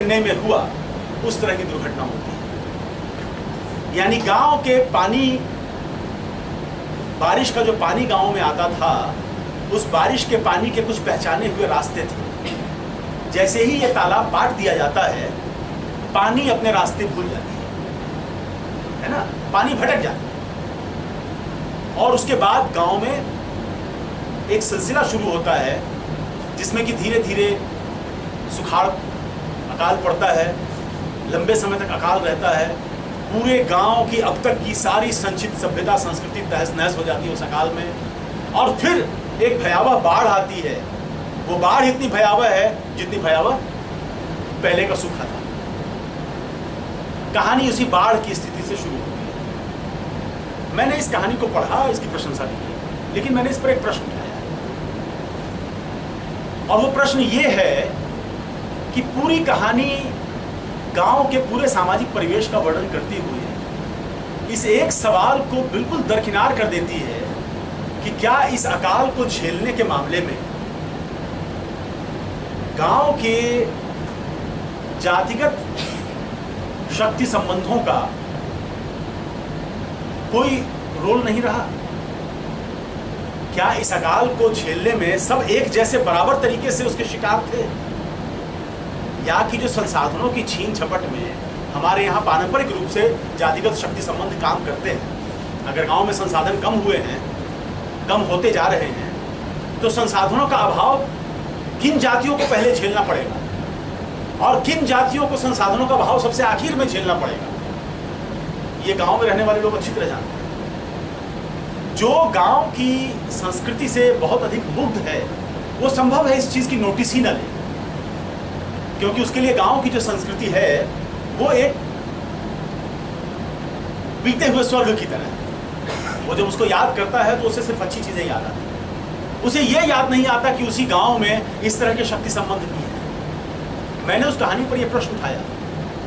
गिरने में हुआ, उस तरह की दुर्घटना होती है। यानी गांव के पानी, बारिश का जो पानी गांव में आता था, उस बारिश के पानी के कुछ पहचाने हुए रास्ते थे। जैसे ही ये तालाब पाट दिया जाता है, पानी अपने रास्ते भूल जाती है ना, पानी भटक जाता है। और उसके बाद गांव में एक सिलसिला शुरू होता है जिसमें कि धीरे धीरे सुखाड़, अकाल पड़ता है, लंबे समय तक अकाल रहता है। पूरे गांव की अब तक की सारी संचित सभ्यता संस्कृति तहस नहस हो जाती है उस अकाल में। और फिर एक भयावह बाढ़ आती है। वो बाढ़ इतनी भयावह है जितनी भयावह पहले का सूखा था। कहानी उसी बाढ़ की स्थिति से शुरू होती है। मैंने इस कहानी को पढ़ा, इसकी प्रशंसा भी की, लेकिन मैंने इस पर एक प्रश्न उठाया, और वो प्रश्न ये है कि पूरी कहानी गांव के पूरे सामाजिक परिवेश का वर्णन करते हुए इस एक सवाल को बिल्कुल दरकिनार कर देती है कि क्या इस अकाल को झेलने के मामले में गांव के जातिगत शक्ति संबंधों का कोई रोल नहीं रहा? क्या इस अकाल को झेलने में सब एक जैसे बराबर तरीके से उसके शिकार थे, या कि जो संसाधनों की छीन झपट में हमारे यहाँ पारंपरिक रूप से जातिगत शक्ति संबंध काम करते हैं? अगर गांव में संसाधन कम हुए हैं, कम होते जा रहे हैं, तो संसाधनों का अभाव किन जातियों को पहले झेलना पड़ेगा और किन जातियों को संसाधनों का अभाव सबसे आखिर में झेलना पड़ेगा? ये गांव में रहने वाले लोग अच्छी तरह जानते हैं। जो गांव की संस्कृति से बहुत अधिक मुग्ध है, वो संभव है इस चीज की नोटिस ही न ले, क्योंकि उसके लिए गांव की जो संस्कृति है वो एक बीते हुए स्वर्ग की तरह है। वो जब उसको याद करता है तो उसे सिर्फ अच्छी चीजें याद आती हैं। उसे ये याद नहीं आता कि उसी गांव में इस तरह के शक्ति संबंध भी हैं। मैंने उस कहानी पर यह प्रश्न उठाया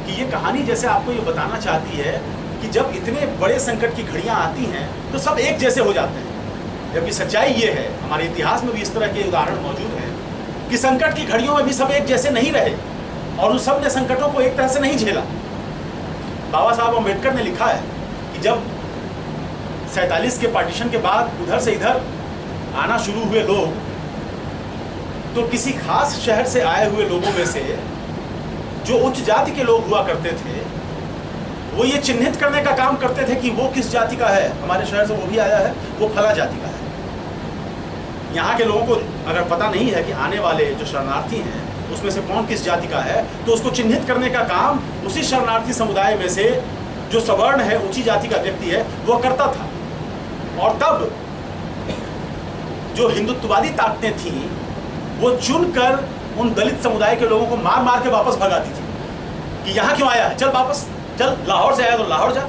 कि ये कहानी जैसे आपको ये बताना चाहती है कि जब इतने बड़े संकट की घड़ियां आती हैं तो सब एक जैसे हो जाते हैं, जबकि सच्चाई ये है, हमारे इतिहास में भी इस तरह के उदाहरण मौजूद हैं कि संकट की घड़ियों में भी सब एक जैसे नहीं रहे और उन सब ने संकटों को एक तरह से नहीं झेला। बाबा साहब अम्बेडकर ने लिखा है कि जब 47 के पार्टीशन के बाद उधर से इधर आना शुरू हुए लोग, तो किसी खास शहर से आए हुए लोगों में से जो उच्च जाति के लोग हुआ करते थे, वो ये चिन्हित करने का काम करते थे कि वो किस जाति का है, हमारे शहर से वो भी आया है, वो फला जाति का है। यहाँ के लोगों को अगर पता नहीं है कि आने वाले जो शरणार्थी हैं उसमें से कौन किस जाति का है, तो उसको चिन्हित करने का काम उसी शरणार्थी समुदाय में से जो सवर्ण है, ऊंची जाति का व्यक्ति है, वो करता था। और तब जो हिंदुत्ववादी ताकतें थीं वो चुनकर उन दलित समुदाय के लोगों को मार मार के वापस भगाती थी कि यहाँ क्यों आया है, चल वापस चल, लाहौर से आया तो लाहौर जा।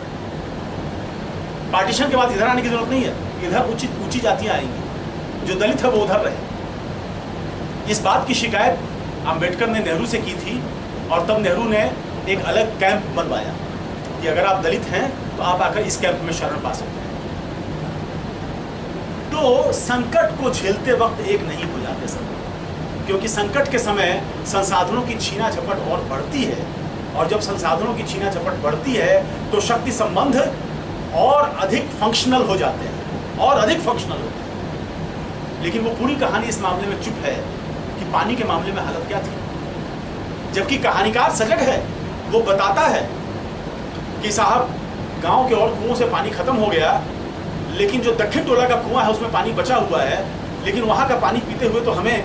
पार्टीशन के बाद इधर आने की जरूरत नहीं है, इधर ऊंची जातियां आएंगी, जो दलित है वो उधर रहे। इस बात की शिकायत अंबेडकर ने नेहरू से की थी और तब नेहरू ने एक अलग कैंप बनवाया कि अगर आप दलित हैं तो आप आकर इस कैंप में शरण पा सकते हैं। तो संकट को झेलते वक्त एक नहीं हो जाते सब, क्योंकि संकट के समय संसाधनों की छीना झपट और बढ़ती है, और जब संसाधनों की छीना झपट बढ़ती है तो शक्ति संबंध और अधिक फंक्शनल हो जाते हैं और अधिक फंक्शनल होते हैं। लेकिन वो पूरी कहानी इस मामले में चुप है कि पानी के मामले में हालत क्या थी, जबकि कहानीकार सजग है। वो बताता है कि साहब गांव के और कुओं से पानी खत्म हो गया, लेकिन जो दक्षिण टोला का कुआं है उसमें पानी बचा हुआ है, लेकिन वहां का पानी पीते हुए तो हमें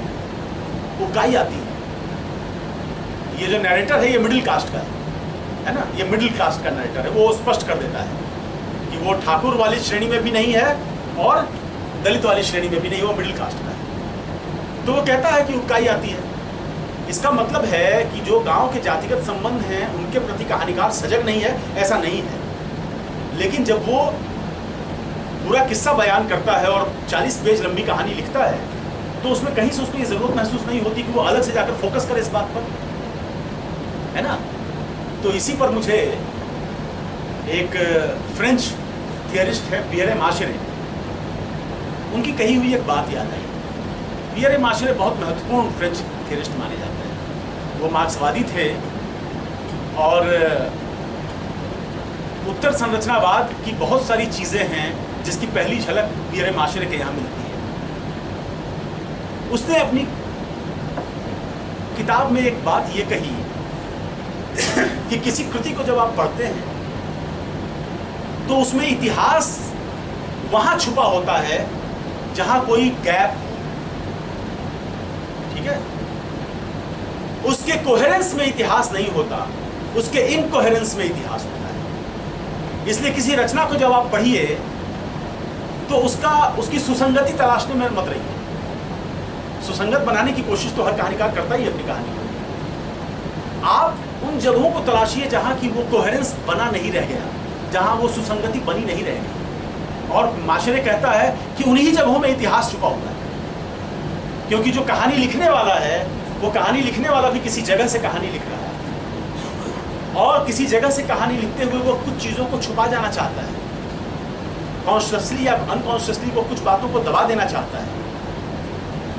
उबकाई आती है। ये जो नैरेटर है ये मिडिल कास्ट का है ना, ये मिडिल कास्ट का नैरेटर है। वो स्पष्ट कर देता है कि वो ठाकुर वाली श्रेणी में भी नहीं है और दलित वाली श्रेणी में भी नहीं, वो मिडिल कास्ट का है। तो वो कहता है कि उबकाई आती है। इसका मतलब है कि जो गांव के जातिगत संबंध हैं उनके प्रति कहानीकार सजग नहीं है, ऐसा नहीं है। लेकिन जब वो पूरा किस्सा बयान करता है और 40 पेज लंबी कहानी लिखता है, तो उसमें कहीं से उसको ये जरूरत महसूस नहीं होती कि वो अलग से जाकर फोकस करे इस बात पर, है ना। तो इसी पर मुझे एक फ्रेंच थियरिस्ट है पियरे माशरे, उनकी कही हुई एक बात याद आई। पियरे माशरे बहुत महत्वपूर्ण फ्रेंच थियरिस्ट माने जाते हैं। वो मार्क्सवादी थे और उत्तर संरचनावाद की बहुत सारी चीज़ें हैं जिसकी पहली झलक मेरे माशरे के यहाँ मिलती है। उसने अपनी किताब में एक बात ये कही कि किसी कृति को जब आप पढ़ते हैं तो उसमें इतिहास वहां छुपा होता है जहां कोई गैप हो, ठीक है। उसके कोहेरेंस में इतिहास नहीं होता, उसके इनकोहेरेंस में इतिहास होता है। इसलिए किसी रचना को जब आप पढ़िए तो उसकी सुसंगति तलाशने में मत रहिए। सुसंगत बनाने की कोशिश तो हर कहानीकार करता ही है अपनी कहानी में। आप उन जगहों को तलाशिए जहां की वो कोहेरेंस बना नहीं रह गया, जहां वो सुसंगति बनी नहीं रह गई। और माशरे कहता है कि उन्हीं जगहों में इतिहास छुपा हुआ है, क्योंकि जो कहानी लिखने वाला है वो कहानी लिखने वाला भी किसी जगह से कहानी लिख रहा है, और किसी जगह से कहानी लिखते हुए वो कुछ चीज़ों को छुपा जाना चाहता है, कॉन्शियसली या अनकॉन्शियसली वो कुछ बातों को दबा देना चाहता है।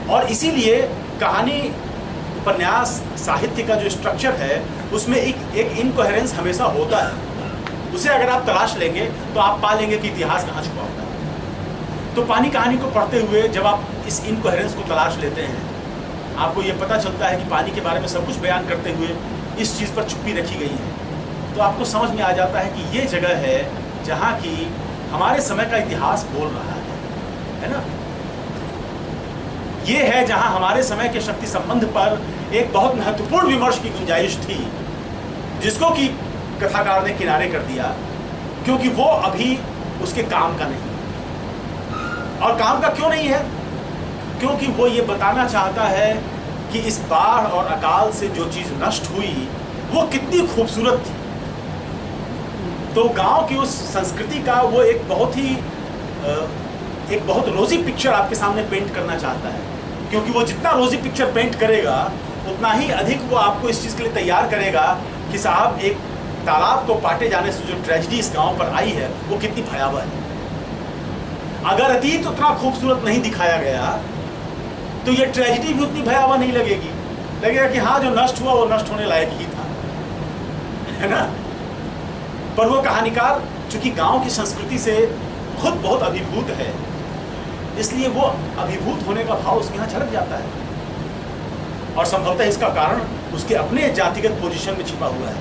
और इसीलिए कहानी, उपन्यास, साहित्य का जो स्ट्रक्चर है उसमें एक इनकोहेरेंस हमेशा होता है। उसे अगर आप तलाश लेंगे तो आप पा लेंगे कि इतिहास कहाँ छुपा होता है। तो पानी कहानी को पढ़ते हुए जब आप इस इनकोहेरेंस को तलाश लेते हैं, आपको ये पता चलता है कि पानी के बारे में सब कुछ बयान करते हुए इस चीज़ पर छुपी रखी गई है, तो आपको समझ में आ जाता है कि ये जगह है जहाँ की हमारे समय का इतिहास बोल रहा है ना। ये है जहाँ हमारे समय के शक्ति संबंध पर एक बहुत महत्वपूर्ण विमर्श की गुंजाइश थी, जिसको कि कथाकार ने किनारे कर दिया, क्योंकि वो अभी उसके काम का नहीं। और काम का क्यों नहीं है? क्योंकि वो ये बताना चाहता है कि इस बाढ़ और अकाल से जो चीज़ नष्ट हुई वो कितनी खूबसूरत थी। तो गांव की उस संस्कृति का वो एक बहुत रोजी पिक्चर आपके सामने पेंट करना चाहता है, क्योंकि वो जितना रोजी पिक्चर पेंट करेगा उतना ही अधिक वो आपको इस चीज़ के लिए तैयार करेगा कि साहब एक तालाब को पाटे जाने से जो ट्रेजेडी इस गांव पर आई है वो कितनी भयावह है। अगर अतीत उतना खूबसूरत नहीं दिखाया गया तो ये ट्रेजेडी भी उतनी भयावह नहीं लगेगी। लगेगा कि हाँ, जो नष्ट हुआ वो नष्ट होने लायक ही था, है ना। पर वो कहानीकार चूंकि गांव की संस्कृति से खुद बहुत अभिभूत है, इसलिए वो अभिभूत होने का भाव उसके यहाँ झलक जाता है। और संभवतः इसका कारण उसके अपने जातिगत पोजीशन में छिपा हुआ है।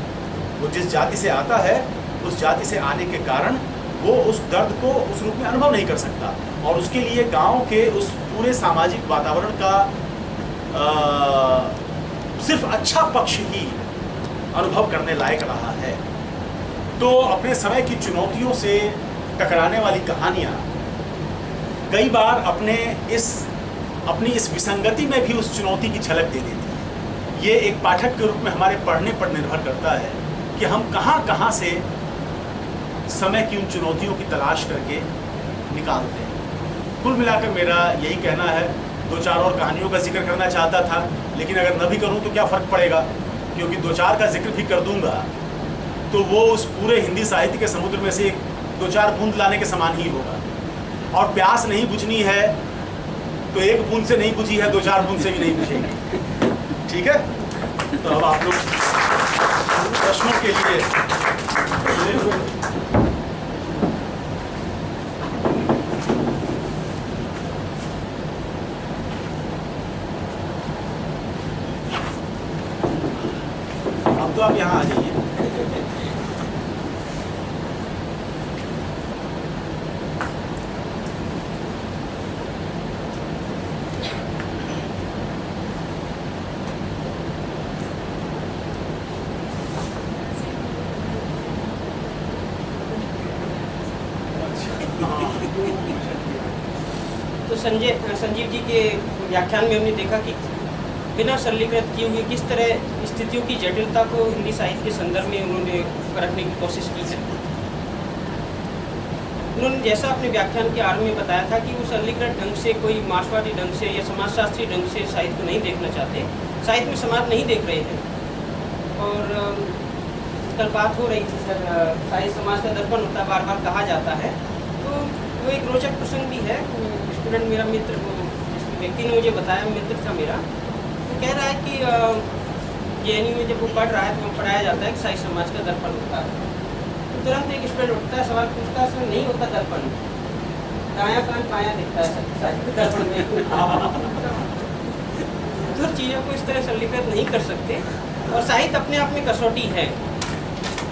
वो जिस जाति से आता है, उस जाति से आने के कारण वो उस दर्द को उस रूप में अनुभव नहीं कर सकता, और उसके लिए गांव के उस पूरे सामाजिक वातावरण का सिर्फ अच्छा पक्ष ही अनुभव करने लायक रहा है। तो अपने समय की चुनौतियों से टकराने वाली कहानियाँ कई बार अपनी इस विसंगति में भी उस चुनौती की झलक दे देती है। ये एक पाठक के रूप में हमारे पढ़ने पर निर्भर करता है कि हम कहाँ से समय की उन चुनौतियों की तलाश करके निकालते हैं। कुल मिलाकर मेरा यही कहना है। 2-4 और कहानियों का जिक्र करना चाहता था, लेकिन अगर न भी करूं तो क्या फ़र्क पड़ेगा, क्योंकि 2-4 का जिक्र भी कर दूंगा तो वो उस पूरे हिंदी साहित्य के समुद्र में से 2-4 बूंद लाने के समान ही होगा। और प्यास नहीं बुझनी है तो एक बूंद से नहीं बुझी है, 2-4 बूंद से भी नहीं बुझेगी। ठीक है, तो अब आप लोग प्रश्नों के लिए अब तो आप यहाँ आ जाइए। तो संजीव जी के व्याख्यान में हमने देखा कि बिना सरलीकृत किए हुए किस तरह स्थितियों की जटिलता को हिंदी साहित्य के संदर्भ में उन्होंने परखने की कोशिश की है। उन्होंने जैसा अपने व्याख्यान के आरंभ में बताया था कि वो सरलीकृत ढंग से, कोई मार्क्सवादी ढंग से या समाजशास्त्री ढंग से साहित्य को नहीं देखना चाहते, साहित्य में समाज नहीं देख रहे हैं। और कल बात हो रही थी सर, साहित्य समाज का दर्पण होता है, बार बार कहा जाता है। तो वो एक रोचक प्रसंग भी है। स्टूडेंट मेरा मित्र, वो व्यक्ति ने मुझे बताया, मित्र था मेरा, वो कह रहा है कि जेएनयू में जब वो पढ़ रहा है तो वहाँ पढ़ाया जाता है कि साई समाज का दर्पण होता है। तो तुरंत एक स्टूडेंट उठता है, सवाल पूछता है, सर नहीं होता दर्पण, दायां कान बायां दिखता है सर दर्पण में। तो चीज़ों को इस तरह सरलीकृत नहीं कर सकते। और साहित्य अपने आप में कसौटी है,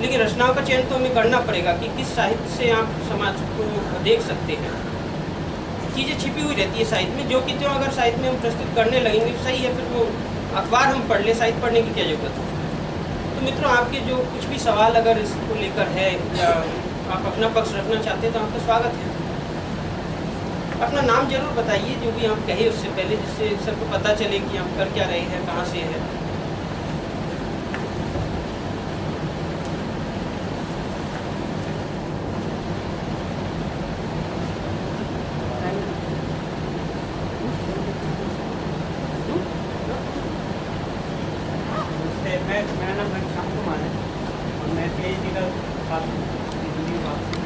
लेकिन रचनाओं का चयन तो हमें करना पड़ेगा कि किस साहित्य से आप समाज को देख सकते हैं। चीज़ें छिपी हुई रहती है साहित्य में, जो कि तो अगर साहित्य में हम प्रस्तुत करने लगेंगे तो सही है, फिर वो अखबार हम पढ़ लें, साहित्य पढ़ने की क्या जरूरत है। तो मित्रों, आपके जो कुछ भी सवाल अगर इसको लेकर है या आप अपना पक्ष रखना चाहते हैं तो आपका स्वागत है। अपना नाम जरूर बताइए जो भी आप कहे उससे पहले, जिससे सबको पता चले कि आप कर क्या रहे हैं, कहाँ से है। मेरा नाम घनश्याम कुमार है और मैं PhD का छात्र हूँ दिल्ली विभाग से।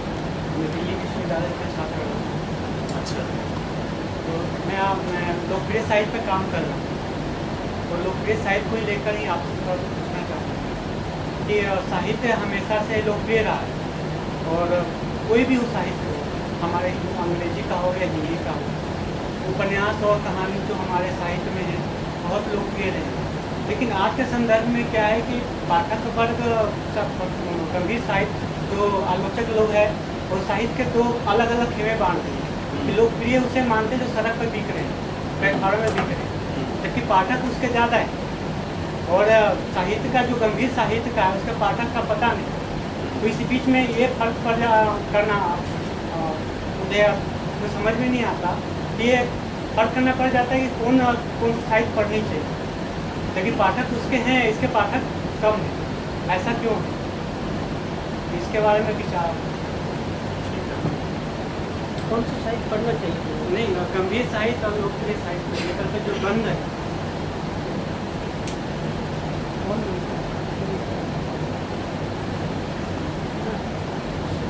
मैं दिल्ली विश्वविद्यालय का छात्र हूँ। अच्छा। तो मैं लोकप्रिय साहित्य पर काम कर रहा हूँ और लोकप्रिय साहित्य को लेकर ही आपसे थोड़ा पूछना चाहता हूँ कि साहित्य हमेशा से लोकप्रिय रहा है और कोई भी हो साहित्य हो, हमारे अंग्रेजी का हो या हिंदी का हो, उपन्यास और कहानी जो हमारे साहित्य में है बहुत लोकप्रिय रहे। लेकिन आज के संदर्भ में क्या है कि पाठक वर्ग गंभीर साहित्य जो आलोचक लोग हैं और साहित्य के दो अलग अलग खेमे बांटते हैं कि लोकप्रिय उसे मानते हैं जो सड़क पर बिक रहे हैं, प्लेटफॉर्म में बिक रहे हैं, जबकि पाठक उसके ज़्यादा है। और साहित्य का जो गंभीर साहित्य का है उसके पाठक का पता नहीं। तो इसी बीच में ये फर्क करना मुझे तो समझ में नहीं आता कि ये फर्क करना पड़ जाता है कि कौन साहित्य पढ़नी चाहिए, लेकिन पाठक उसके हैं, इसके पाठक कम हैं। ऐसा क्यों है? इसके बारे में विचार। कौन सा साहित्य पढ़ना चाहिए? नहीं, गंभीर साहित्य और लोकप्रिय साहित्य को लेकर के जो बंद है।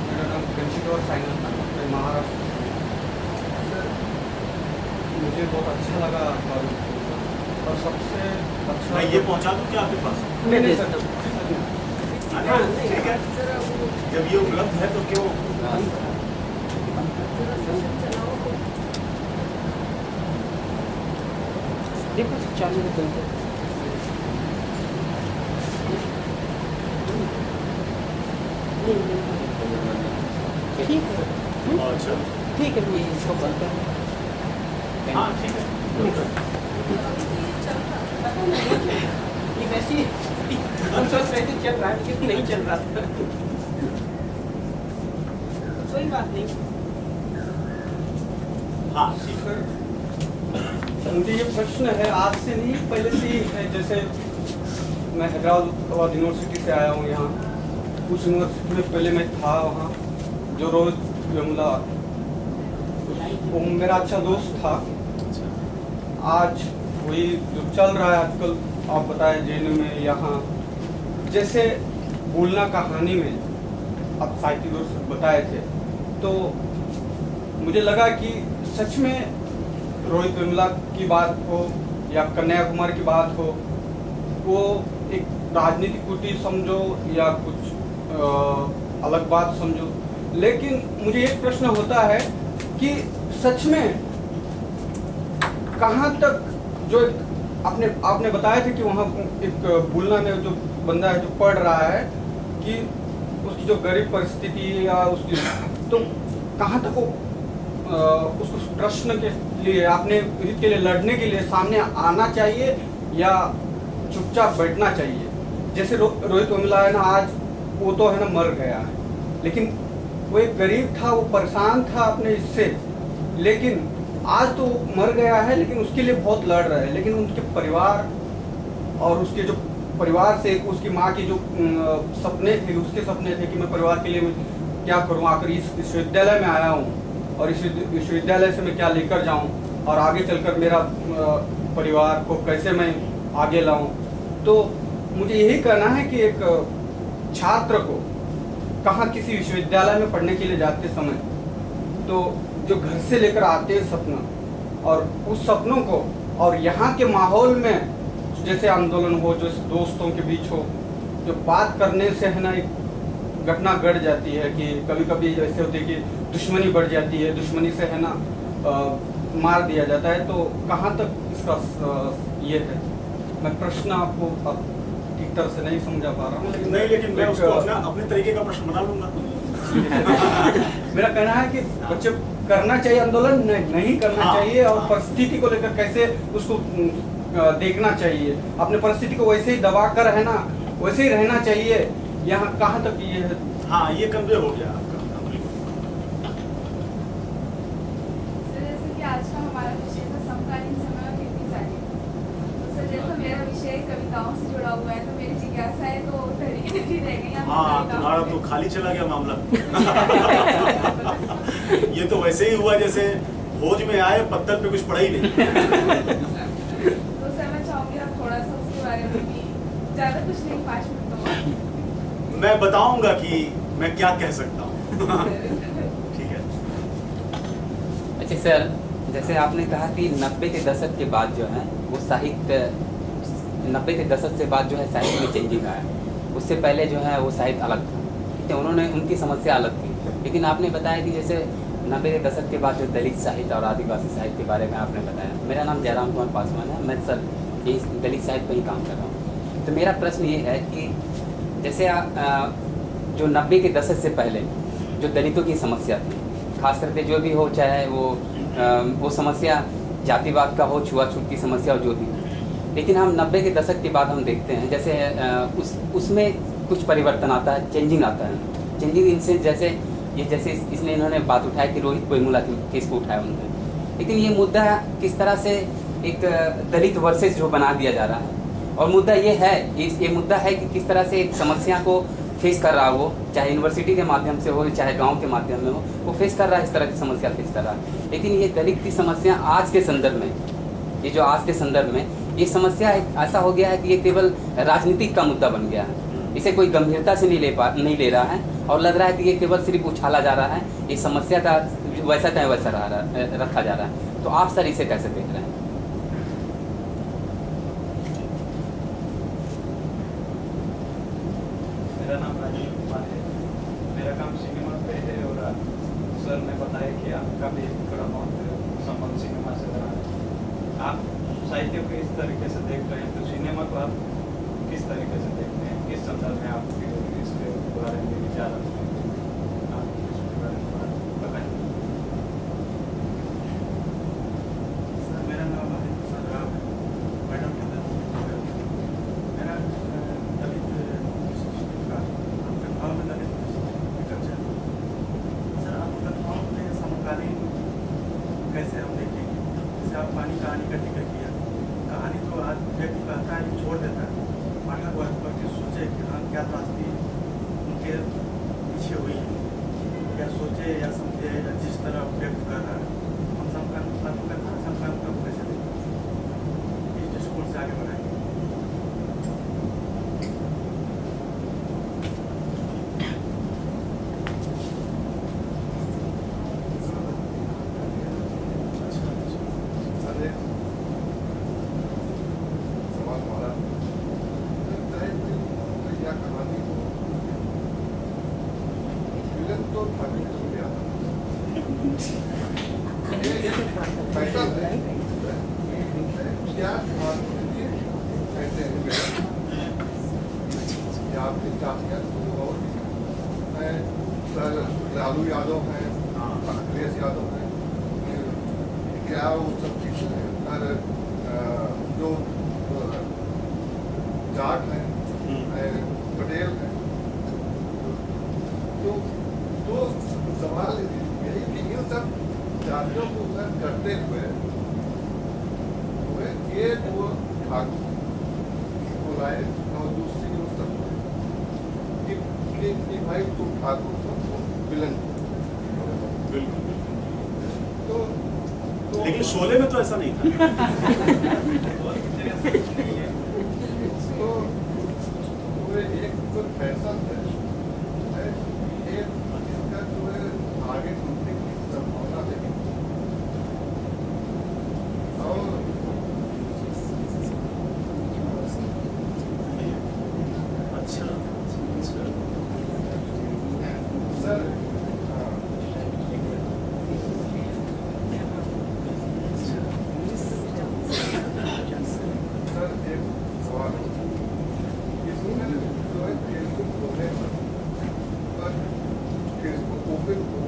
मेरा नाम कंशितोर साइनल था, मैं महाराष्ट्र से। मुझे बहुत अच्छा लगा और सबसे अच्छा मैं ये पहुंचा दूं क्या आपके पास? मैं दे सकता हाँ, ठीक है। जब ये उपलब्ध है तो क्यों? देखो चालू है। ठीक है, अच्छा। ठीक है, मैं इसको बंद कर। हाँ, ठीक है। ये वैसे ही हम सोच रहे थे चल रहा है, लेकिन नहीं चल रहा था। कोई बात नहीं। हाँ, ठीक है। मुझे ये प्रश्न है, आज से नहीं पहले से ही है। जैसे मैं हैदराबाद यूनिवर्सिटी से आया हूँ यहाँ, उस यूनिवर्सिटी में पहले मैं था वहाँ, जो रोहित वेमुला वो मेरा अच्छा दोस्त था। आज वही जो चल रहा है आजकल, आप बताएं जेएनयू में यहाँ, जैसे बोलना कहानी में आप साहित्य दोस्त बताए थे, तो मुझे लगा कि सच में रोहित वेमुला की बात हो या कन्याकुमारी की बात हो, वो एक राजनीतिक कुटी समझो या कुछ अलग बात समझो, लेकिन मुझे एक प्रश्न होता है कि सच में कहाँ तक जो आपने बताया था कि वहाँ एक बुलना में जो बंदा है जो पढ़ रहा है कि उसकी जो गरीब परिस्थिति या उसकी, तो कहाँ तक वो उसको प्रश्न के लिए अपने हित के लिए लड़ने के लिए सामने आना चाहिए या चुपचाप बैठना चाहिए। जैसे रोहित वेमुला है ना, आज वो तो है ना मर गया है, लेकिन वो एक गरीब था, वो परेशान था अपने इससे, लेकिन आज तो मर गया है, लेकिन उसके लिए बहुत लड़ रहा है। लेकिन उनके परिवार और उसके जो परिवार से उसकी माँ की जो सपने थे, उसके सपने थे कि मैं परिवार के लिए मैं क्या करूँ, आखिर इस विश्वविद्यालय में आया हूँ और इस विश्वविद्यालय से मैं क्या लेकर जाऊँ और आगे चलकर मेरा परिवार को कैसे मैं आगे लाऊँ। तो मुझे यही कहना है कि एक छात्र को कहाँ किसी विश्वविद्यालय में पढ़ने के लिए जाते समय तो जो घर से लेकर आते हैं सपना, और उस सपनों को और यहाँ के माहौल में जैसे आंदोलन हो, जो दोस्तों के बीच हो, जो बात करने से है ना एक घटना घट जाती है कि कभी कभी ऐसे होते है कि दुश्मनी बढ़ जाती है, दुश्मनी से है ना मार दिया जाता है। तो कहाँ तक इसका ये है? मैं प्रश्न आपको अब ठीक तरह से नहीं समझा पा रहा हूँ, नहीं, लेकिन मैं उसको अपने तरीके का प्रश्न बना लूंगा। मेरा कहना है कि बच्चे करना चाहिए आंदोलन, नहीं करना हाँ, चाहिए, और हाँ। परिस्थिति को लेकर कैसे उसको देखना चाहिए, अपने परिस्थिति को वैसे ही दबा कर है ना वैसे ही रहना चाहिए। यहाँ कहाँ तक ये है? हाँ, ये कन्वे हो गया आपका। सर, जैसे कि आज का हमारा विषय था समकालीन समय और हिंदी साहित्य। तो सर, जैसे मेरा विषय कविताओं से जुड़ा हुआ है, तो मेरी जिज्ञासा है तो धरी रह गई। हाँ, तुम्हारा तो खाली चला गया मामला। ये तो वैसे ही हुआ जैसे भोज में आए, पत्तल पे कुछ पड़ा ही नहीं। तो सर, मैं चाहूँगी आप थोड़ा सा उसके बारे में भी, ज़्यादा कुछ नहीं, 5 मिनट तो मैं बताऊंगा कि मैं क्या कह सकता हूँ। ठीक है। अच्छा सर, जैसे आपने कहा कि 90 के दशक के बाद जो है वो साहित्य, 90 के दशक से बाद जो है साहित्य में चेंजिंग आया। उससे पहले जो है वो साहित्य अलग था, ठीक है, उन्होंने उनकी समस्या अलग थी। लेकिन आपने बताया कि जैसे 90 के दशक के बाद जो दलित साहित्य और आदिवासी साहित्य के बारे में आपने बताया। मेरा नाम जयराम कुमार पासवान है, मैं सर इस दलित साहित्य पर ही काम कर रहा हूँ। तो मेरा प्रश्न ये है कि जैसे जो 90 के दशक से पहले जो दलितों की समस्या थी, खास करके जो भी हो, चाहे वो समस्या जातिवाद का हो, छुआछूत की समस्या हो, जो भी। लेकिन हम 90 के दशक के बाद हम देखते हैं जैसे उसमें कुछ परिवर्तन आता है, चेंजिंग आता है। चेंजिंग इनसे जैसे इसलिए इन्होंने बात उठाया कि रोहित कोइमुला के केस को उठाया उन्होंने। लेकिन ये मुद्दा किस तरह से एक दलित वर्सेस जो बना दिया जा रहा है, और मुद्दा ये है, ये मुद्दा है कि किस तरह से एक समस्या को फेस कर रहा हो, चाहे यूनिवर्सिटी के माध्यम से हो, चाहे गांव के माध्यम में हो, वो फेस कर रहा है, इस तरह की समस्या फेस कर रहा है। लेकिन ये दलित की समस्या आज के संदर्भ में, ये जो आज के संदर्भ में ये समस्या ऐसा हो गया है कि ये केवल राजनीतिक का मुद्दा बन गया है। इसे कोई गंभीरता से नहीं ले रहा है, और लग रहा है कि ये केवल सिर्फ उछाला जा रहा है, ये समस्या का वैसा का वैसा रखा जा रहा है। तो आप सर इसे कैसे देख रहे हैं? मेरा नाम राजीव कुमार है, मेरा काम सिनेमा पे है, और सर ने बताया कि आपका भी बड़ा बहुत संबंध सिनेमा से रहा है। आप साहित्य को इस तरीके से देख रहे हैं, तो सिनेमा को आप किस तरीके से देखते हैं, किस संदर्भ में आप इसके बारे में विचार रखते हैं? आप इसके बारे में बताएं। सर, मेरा नाम महेंद्र प्रसाद राव है, मैडम के मेरा दलित का आपके भाव में दलित कक्षा है। सर, आप कथाओं में समकालीन कैसे हम देखेंगे? जैसे आप पानी कहानी का जिक्र किया, कहानी तो आज व्यक्ति कहता है कि छोड़ देता है, पाठक वर्ग पर कि सोचे कि हाँ क्या त्रासदी उनके पीछे हुई है, या सोचे या समझे, या जिस तरह व्यक्त कर रहा है। हम आत्मकथा समकालीन को कैसे देखें, इस दृष्टिकोण से आगे बढ़ाएंगे। लालू यादव हैं, अखिलेश यादव हैं, क्या वो सब चीज़ें हैं, और जो जाट हैं, पटेल हैं, तो सवाल यही कि इन सब जातियों को करते हुए ये वो ठाकुर बुलाए और दूसरी वो सब कि भाई तुम ठाकुर विलन। तो लेकिन शोले में तो ऐसा नहीं था। तो एक तो फैशन है, एक इसका जो है आगे बढ़ने की संभावना है, और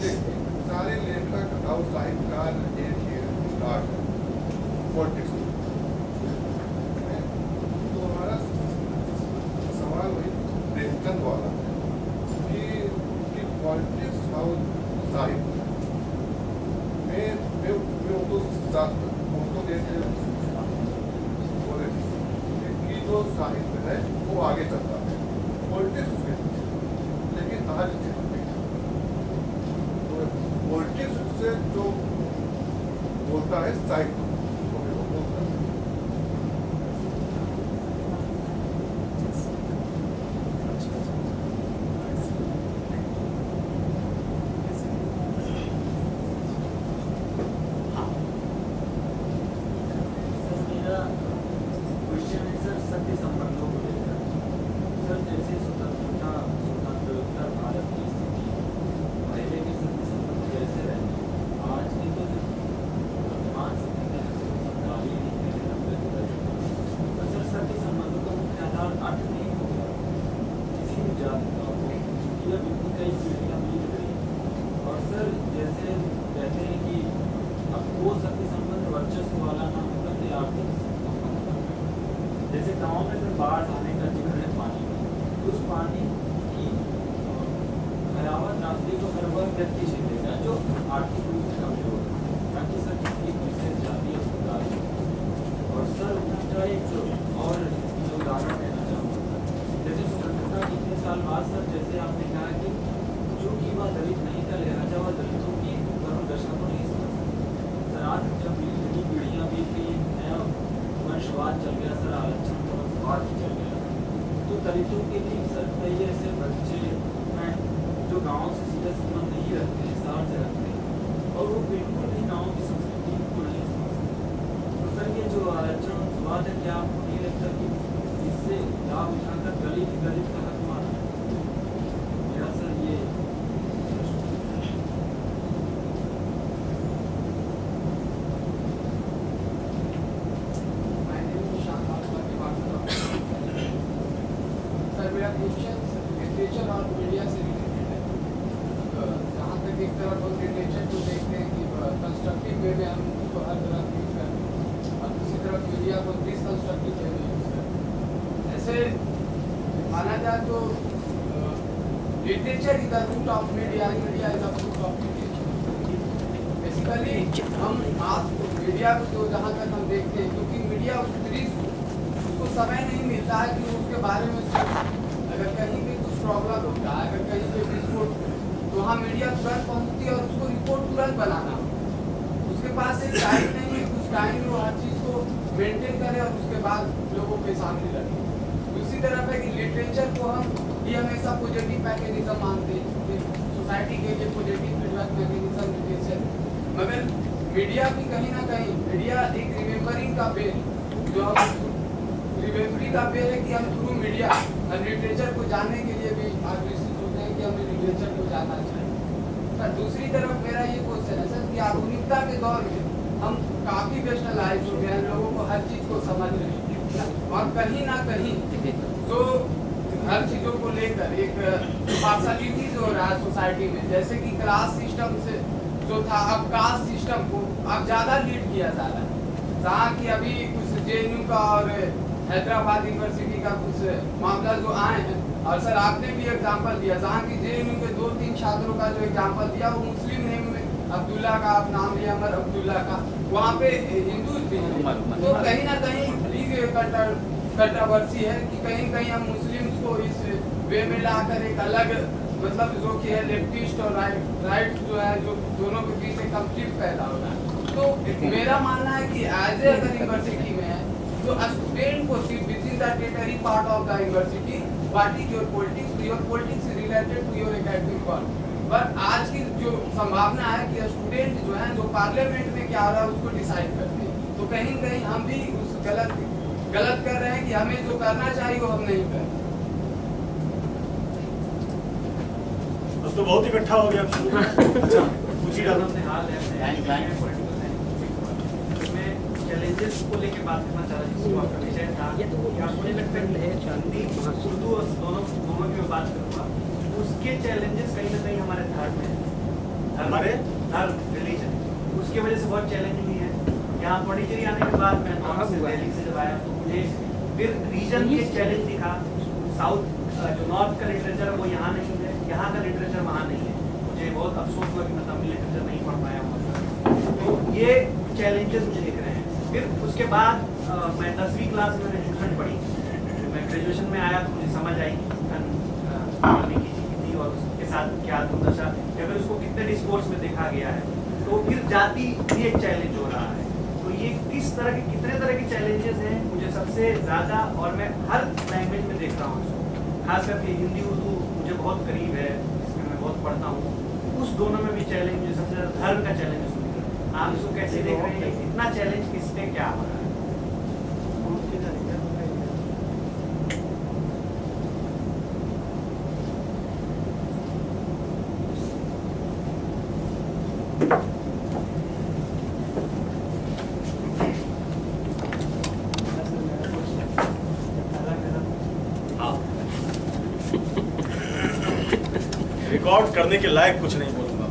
देखिए सारे लेखक और साहित्यकार एक ही स्टार्ट है पॉलिटिक्स। तो हमारा सवाल वही प्रेमचंद वाला है कि पॉलिटिक्स और साहित्य में उनको देते बोले कि जो साहित्य है वो आगे चलता है, पॉलिटिक्स उसके पीछे, लेकिन आज स्थिति नहीं है। तो पॉलिटिक्स से जो बोलता है साहित्य वो बोलता है। जैसे गांव में फिर बाढ़ आने का जिक्र है पानी का, उस पानी की भयावह त्रासदी को हर वह व्यक्ति झेलेगा जो आर्थिक रूप से कमजोर है, ताकि सर किसी विशेष जाति अस्पताल और सर उनका एक और जो उदाहरण देना चाहूँगा सर, जैसे स्वतंत्रता के इतने साल बाद सर जैसे आपने कहा कि जो कि वह दलित नहीं था लिहाजा वह दलितों की करुण दशा को नहीं समझ सकता। सर आज जब नई पीढ़ियाँ भी थी, नया वंशवाद चल गया सर, आरक्षण का वंशवाद चल गया, तो दलितों के लिए सर कई ऐसे बच्चे हैं जो गांव से सीधा संबंध नहीं रखते हैं, शहर से रखते हैं और वो बिल्कुल भी गांव की संस्कृति को नहीं समझते। तो सर ये जो आरक्षण वंशवाद है, क्या आपको नहीं लगता कि इससे लाभ उठाकर दलित का हक माना मेरा सर ये लिटरेचर और मीडिया से रिलेटेड है। जहाँ तक एक तरफ हम लिटरेचर को देखते हैं कि कंस्ट्रक्टिव वे में हम उसको हर तरह यूज करते हैं और दूसरी तरफ मीडिया को डिसकंस्ट्रक्टिव वे में यूज करते हैं। ऐसे माना जाए तो literature is the root of media, media is the root of literature. Basically हम आज मीडिया को जहाँ तक हम देखते हैं, क्योंकि मीडिया उसको समय नहीं मिलता है कि उसके बारे में अगर कहीं भी कुछ प्रॉब्लम होता है, अगर कहीं पे विस्फोट, तो वहाँ मीडिया तुरंत पहुँचती है और उसको रिपोर्ट तुरंत बनाना होता। उसके पास एक टाइम नहीं है, कुछ टाइम में वो हर चीज़ को मेंटेन करे और उसके बाद लोगों के सामने रखे। दूसरी तरफ है कि लिटरेचर को हम ये हमेशा पॉजिटिव मैकेनिज्म मानते हैं, सोसाइटी के लिए पॉजिटिव फीडबैक मैकेनिज्म लिटरेचर, मगर मीडिया भी कहीं ना कहीं मीडिया एक रिमेम्बरिंग का बेल, जो हम रिमेम्बरिंग का बेल है कि हम थ्रू मीडिया लिटरेचर को जानने के लिए भी आग्रहित होते हैं कि हमें लिटरेचर को जानना चाहिए। पर दूसरी तरफ मेरा ये क्वेश्चन है सर कि आधुनिकता के दौर में हम काफ़ी वेस्टर्नाइज हो गए हैं, लोगों को हर चीज़ को समझ रहे हैं और कहीं ना कहीं जो हर चीज़ों को लेकर एक पार्शलिटीज हो रहा है सोसाइटी में, जैसे कि क्लास सिस्टम से जो था अब कास्ट सिस्टम को अब ज़्यादा लीड किया जा रहा है। जहाँ की अभी कुछ JNU का और हैदराबाद यूनिवर्सिटी का कुछ मामला जो आए हैं, और सर आपने भी एग्जांपल दिया जहाँ की JNU के 2-3 छात्रों का जो एग्जांपल दिया वो मुस्लिम नेम में अब्दुल्ला का, आप नाम लिया अमर अब्दुल्ला का, वहाँ पे हिंदू भी हैं। तो कहीं ना कहीं कंट्रोवर्सी है कि कहीं कहीं हम मुस्लिम्स को इस वे में लाकर एक अलग मतलब जो कि है लेफ्टिस्ट और राइट जो है, जो दोनों के बीच एक कंफ्लिक्ट पैदा हो रहा है। तो मेरा मानना है कि एज ए अगर यूनिवर्सिटी में है तो स्टूडेंट को सिर्फ within the territory part of the university what is your politics related to your academic work. पर आज की जो संभावना है कि स्टूडेंट जो है जो पार्लियामेंट में क्या हो रहा है उसको डिसाइड करते हैं, तो कहीं कहीं हम भी उस गलत कर रहे हैं कि हमें जो करना चाहिए वो हम नहीं कर रहे। अब तो बहुत इकट्ठा हो गया। अच्छा पूछी डालो अपने हाल है मैं चैलेंजेस को लेकर बात करना चाह रहा हूँ। आपका विषय था मुझे लगता है उर्दू और दोनों की मैं बात करूँगा, उसके चैलेंजेस कहीं ना कहीं हमारे थॉट में है। हमारे हर रिलीजन, उसकी वजह से बहुत चैलेंजिंग है। यहाँ पौंडीचेरी आने के बाद मैं नॉर्थ से दिल्ली से जब आया तो मुझे फिर रीजन के चैलेंज दिखा। साउथ जो नॉर्थ का लिटरेचर है वो यहाँ नहीं है, यहाँ का लिटरेचर वहाँ नहीं है। मुझे बहुत अफसोस हुआ कि मैं तमिल लिटरेचर नहीं पढ़ पाया वहाँ। तो ये चैलेंजेस मुझे दिख रहे हैं। फिर उसके बाद मैं 10वीं क्लास में मैंने हिंदी पढ़ी, मैं ग्रेजुएशन में आया तो मुझे समझ आई थी और उसके साथ क्या दुर्दशा या फिर उसको कितने डिस्कोर्स में देखा गया है। तो फिर जाति भी एक चैलेंज हो रहा है। तो ये किस तरह के कितने तरह के चैलेंजेस हैं मुझे सबसे ज़्यादा, और मैं हर लैंग्वेज में देख रहा हूँ इसको, खास करके हिंदी उर्दू मुझे बहुत करीब है, जिसमें मैं बहुत पढ़ता हूँ। उस दोनों में भी चैलेंज मुझे सबसे ज़्यादा धर्म का चैलेंज है। आप इसको कैसे देख रहे हैं, इतना चैलेंज किस पे क्या हो रहा है? रिकॉर्ड करने के लायक कुछ नहीं बोलूंगा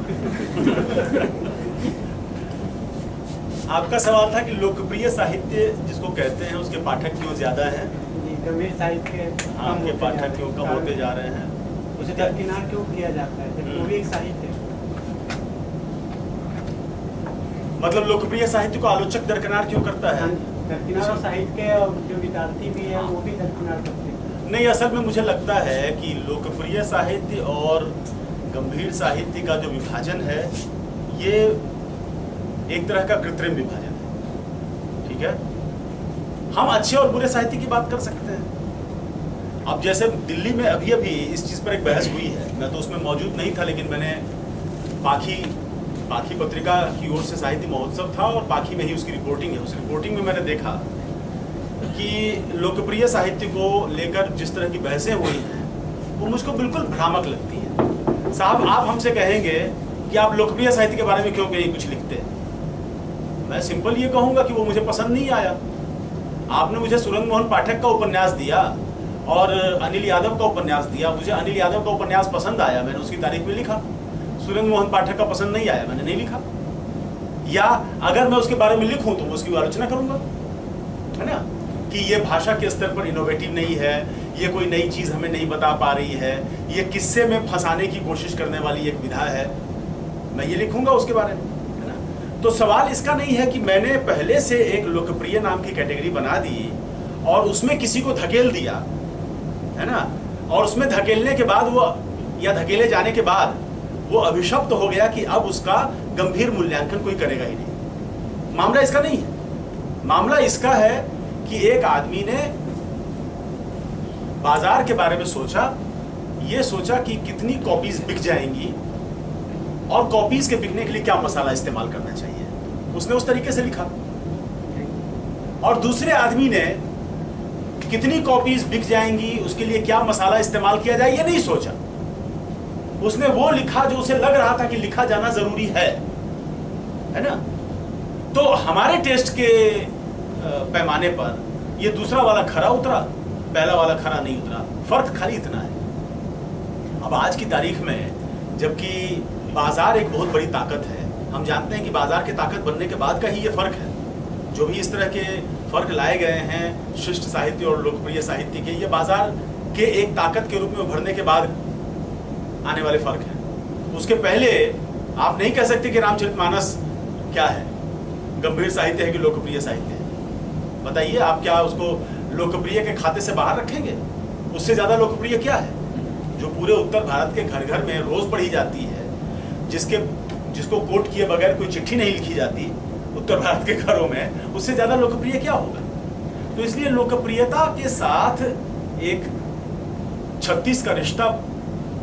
आपका सवाल था कि लोकप्रिय साहित्य जिसको कहते हैं उसके पाठक क्यों ज्यादा हैं? गंभीर साहित्य हाँ, के पाठक क्यों कम होते जा रहे हैं? उसे दरकिनार क्यों किया जाता है जब वो भी एक साहित्य है? मतलब लोकप्रिय साहित्य को आलोचक दरकिनार क्यों करता है? दरकिनार और साहित्य के जो विद्यार्थी भी है वो भी दरकिनार करते हैं। नहीं, असल में मुझे लगता है कि लोकप्रिय साहित्य और गंभीर साहित्य का जो विभाजन है ये एक तरह का कृत्रिम विभाजन है। ठीक है, हम अच्छे और बुरे साहित्य की बात कर सकते हैं। अब जैसे दिल्ली में अभी अभी इस चीज़ पर एक बहस हुई है, मैं तो उसमें मौजूद नहीं था, लेकिन मैंने पाखी पत्रिका की ओर से साहित्य महोत्सव था और पाखी में ही उसकी रिपोर्टिंग है। उस रिपोर्टिंग में मैंने देखा कि लोकप्रिय साहित्य को लेकर जिस तरह की बहसें हुई हैं वो मुझको बिल्कुल भ्रामक लगती हैं। साहब, आप हमसे कहेंगे कि आप लोकप्रिय साहित्य के बारे में क्यों कहीं कुछ लिखते हैं, मैं सिंपल ये कहूँगा कि वो मुझे पसंद नहीं आया। आपने मुझे सुरेंद्र मोहन पाठक का उपन्यास दिया और अनिल यादव का उपन्यास दिया, मुझे अनिल यादव का उपन्यास पसंद आया, मैंने उसकी तारीफ में लिखा। सुरेंद्र मोहन पाठक का पसंद नहीं आया, मैंने नहीं लिखा। या अगर मैं उसके बारे में लिखूं तो मैं उसकी आलोचना करूंगा, है ना, कि ये भाषा के स्तर पर इनोवेटिव नहीं है, ये कोई नई चीज़ हमें नहीं बता पा रही है, ये किस्से में फंसाने की कोशिश करने वाली एक विधा है, मैं ये लिखूंगा उसके बारे में, है ना। तो सवाल इसका नहीं है कि मैंने पहले से एक लोकप्रिय नाम की कैटेगरी बना दी और उसमें किसी को धकेल दिया, है ना, और उसमें धकेलने के बाद वो या धकेले जाने के बाद वो अभिशप्त हो गया कि अब उसका गंभीर मूल्यांकन कोई करेगा ही नहीं। मामला इसका नहीं है। मामला इसका है कि एक आदमी ने बाजार के बारे में सोचा, ये सोचा कि कितनी कॉपीज बिक जाएंगी और कॉपीज के बिकने के लिए क्या मसाला इस्तेमाल करना चाहिए, उसने उस तरीके से लिखा। और दूसरे आदमी ने कितनी कॉपीज बिक जाएंगी उसके लिए क्या मसाला इस्तेमाल किया जाए ये नहीं सोचा, उसने वो लिखा जो उसे लग रहा था कि लिखा जाना जरूरी है ना। तो हमारे टेस्ट के पैमाने पर ये दूसरा वाला खरा उतरा, पहला वाला खरा नहीं उतरा, फर्क खाली इतना है। अब आज की तारीख में जबकि बाजार एक बहुत बड़ी ताकत है, हम जानते हैं कि बाजार की ताकत बनने के बाद का ही ये फर्क है। जो भी इस तरह के फर्क लाए गए हैं शिष्ट साहित्य और लोकप्रिय साहित्य के, ये बाजार के एक ताकत के रूप में उभरने के बाद आने वाले फर्क हैं। उसके पहले आप नहीं कह सकते कि रामचरितमानस क्या है, गंभीर साहित्य है कि लोकप्रिय साहित्य है। बताइए, आप क्या उसको लोकप्रिय के खाते से बाहर रखेंगे? उससे ज़्यादा लोकप्रिय क्या है जो पूरे उत्तर भारत के घर घर में रोज़ पढ़ी जाती है, जिसको कोट किए बगैर कोई चिट्ठी नहीं लिखी जाती उत्तर भारत के घरों में, उससे ज़्यादा लोकप्रिय क्या होगा? तो इसलिए लोकप्रियता के साथ एक 36 का रिश्ता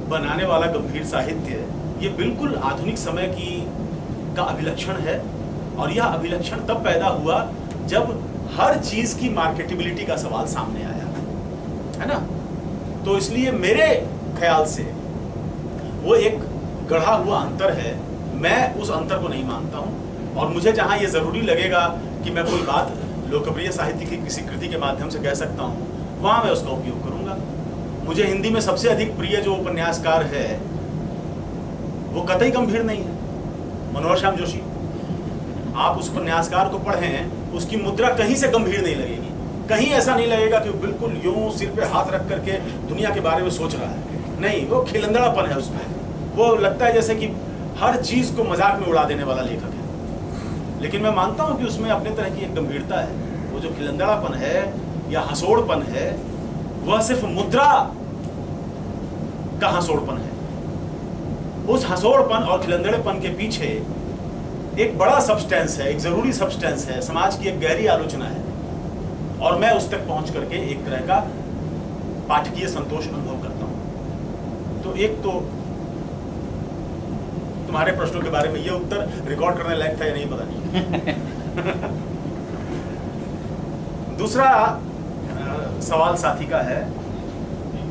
बनाने वाला गंभीर साहित्य ये बिल्कुल आधुनिक समय का अभिलक्षण है। और यह अभिलक्षण तब पैदा हुआ जब हर चीज की मार्केटेबिलिटी का सवाल सामने आया, है ना। तो इसलिए मेरे ख्याल से वो एक गढ़ा हुआ अंतर है, मैं उस अंतर को नहीं मानता हूँ। और मुझे जहाँ ये ज़रूरी लगेगा कि मैं कोई बात लोकप्रिय साहित्य की किसी कृति के माध्यम से कह सकता हूँ, वहाँ मैं उसका उपयोग करूँगा। मुझे हिंदी में सबसे अधिक प्रिय जो उपन्यासकार है वो कतई गंभीर नहीं है, मनोहर श्याम जोशी, आप उस उपन्यासकार को पढ़ें, उसकी मुद्रा कहीं से गंभीर नहीं लगेगी, कहीं ऐसा नहीं लगेगा कि वो बिल्कुल यूं सिर पे हाथ रख करके दुनिया के बारे में सोच रहा है। नहीं, वो खिलंदड़ापन है उसमें, वो लगता है जैसे कि हर चीज को मजाक में उड़ा देने वाला लेखक है। लेकिन मैं मानता हूं कि उसमें अपने तरह की एक गंभीरता है। वो जो खिलंदड़ापन है या हंसोड़पन है, वह सिर्फ मुद्रा का हंसोड़पन है। उस हंसोड़पन और खिलंदड़ेपन के पीछे एक बड़ा सब्सटेंस है, एक जरूरी सब्सटेंस है, समाज की एक गहरी आलोचना है, और मैं उस तक पहुंच करके एक तरह का पाठकीय संतोष अनुभव करता हूं। तो एक तो तुम्हारे प्रश्नों के बारे में ये उत्तर रिकॉर्ड करने लायक था या नहीं पता नहीं। दूसरा सवाल साथी का है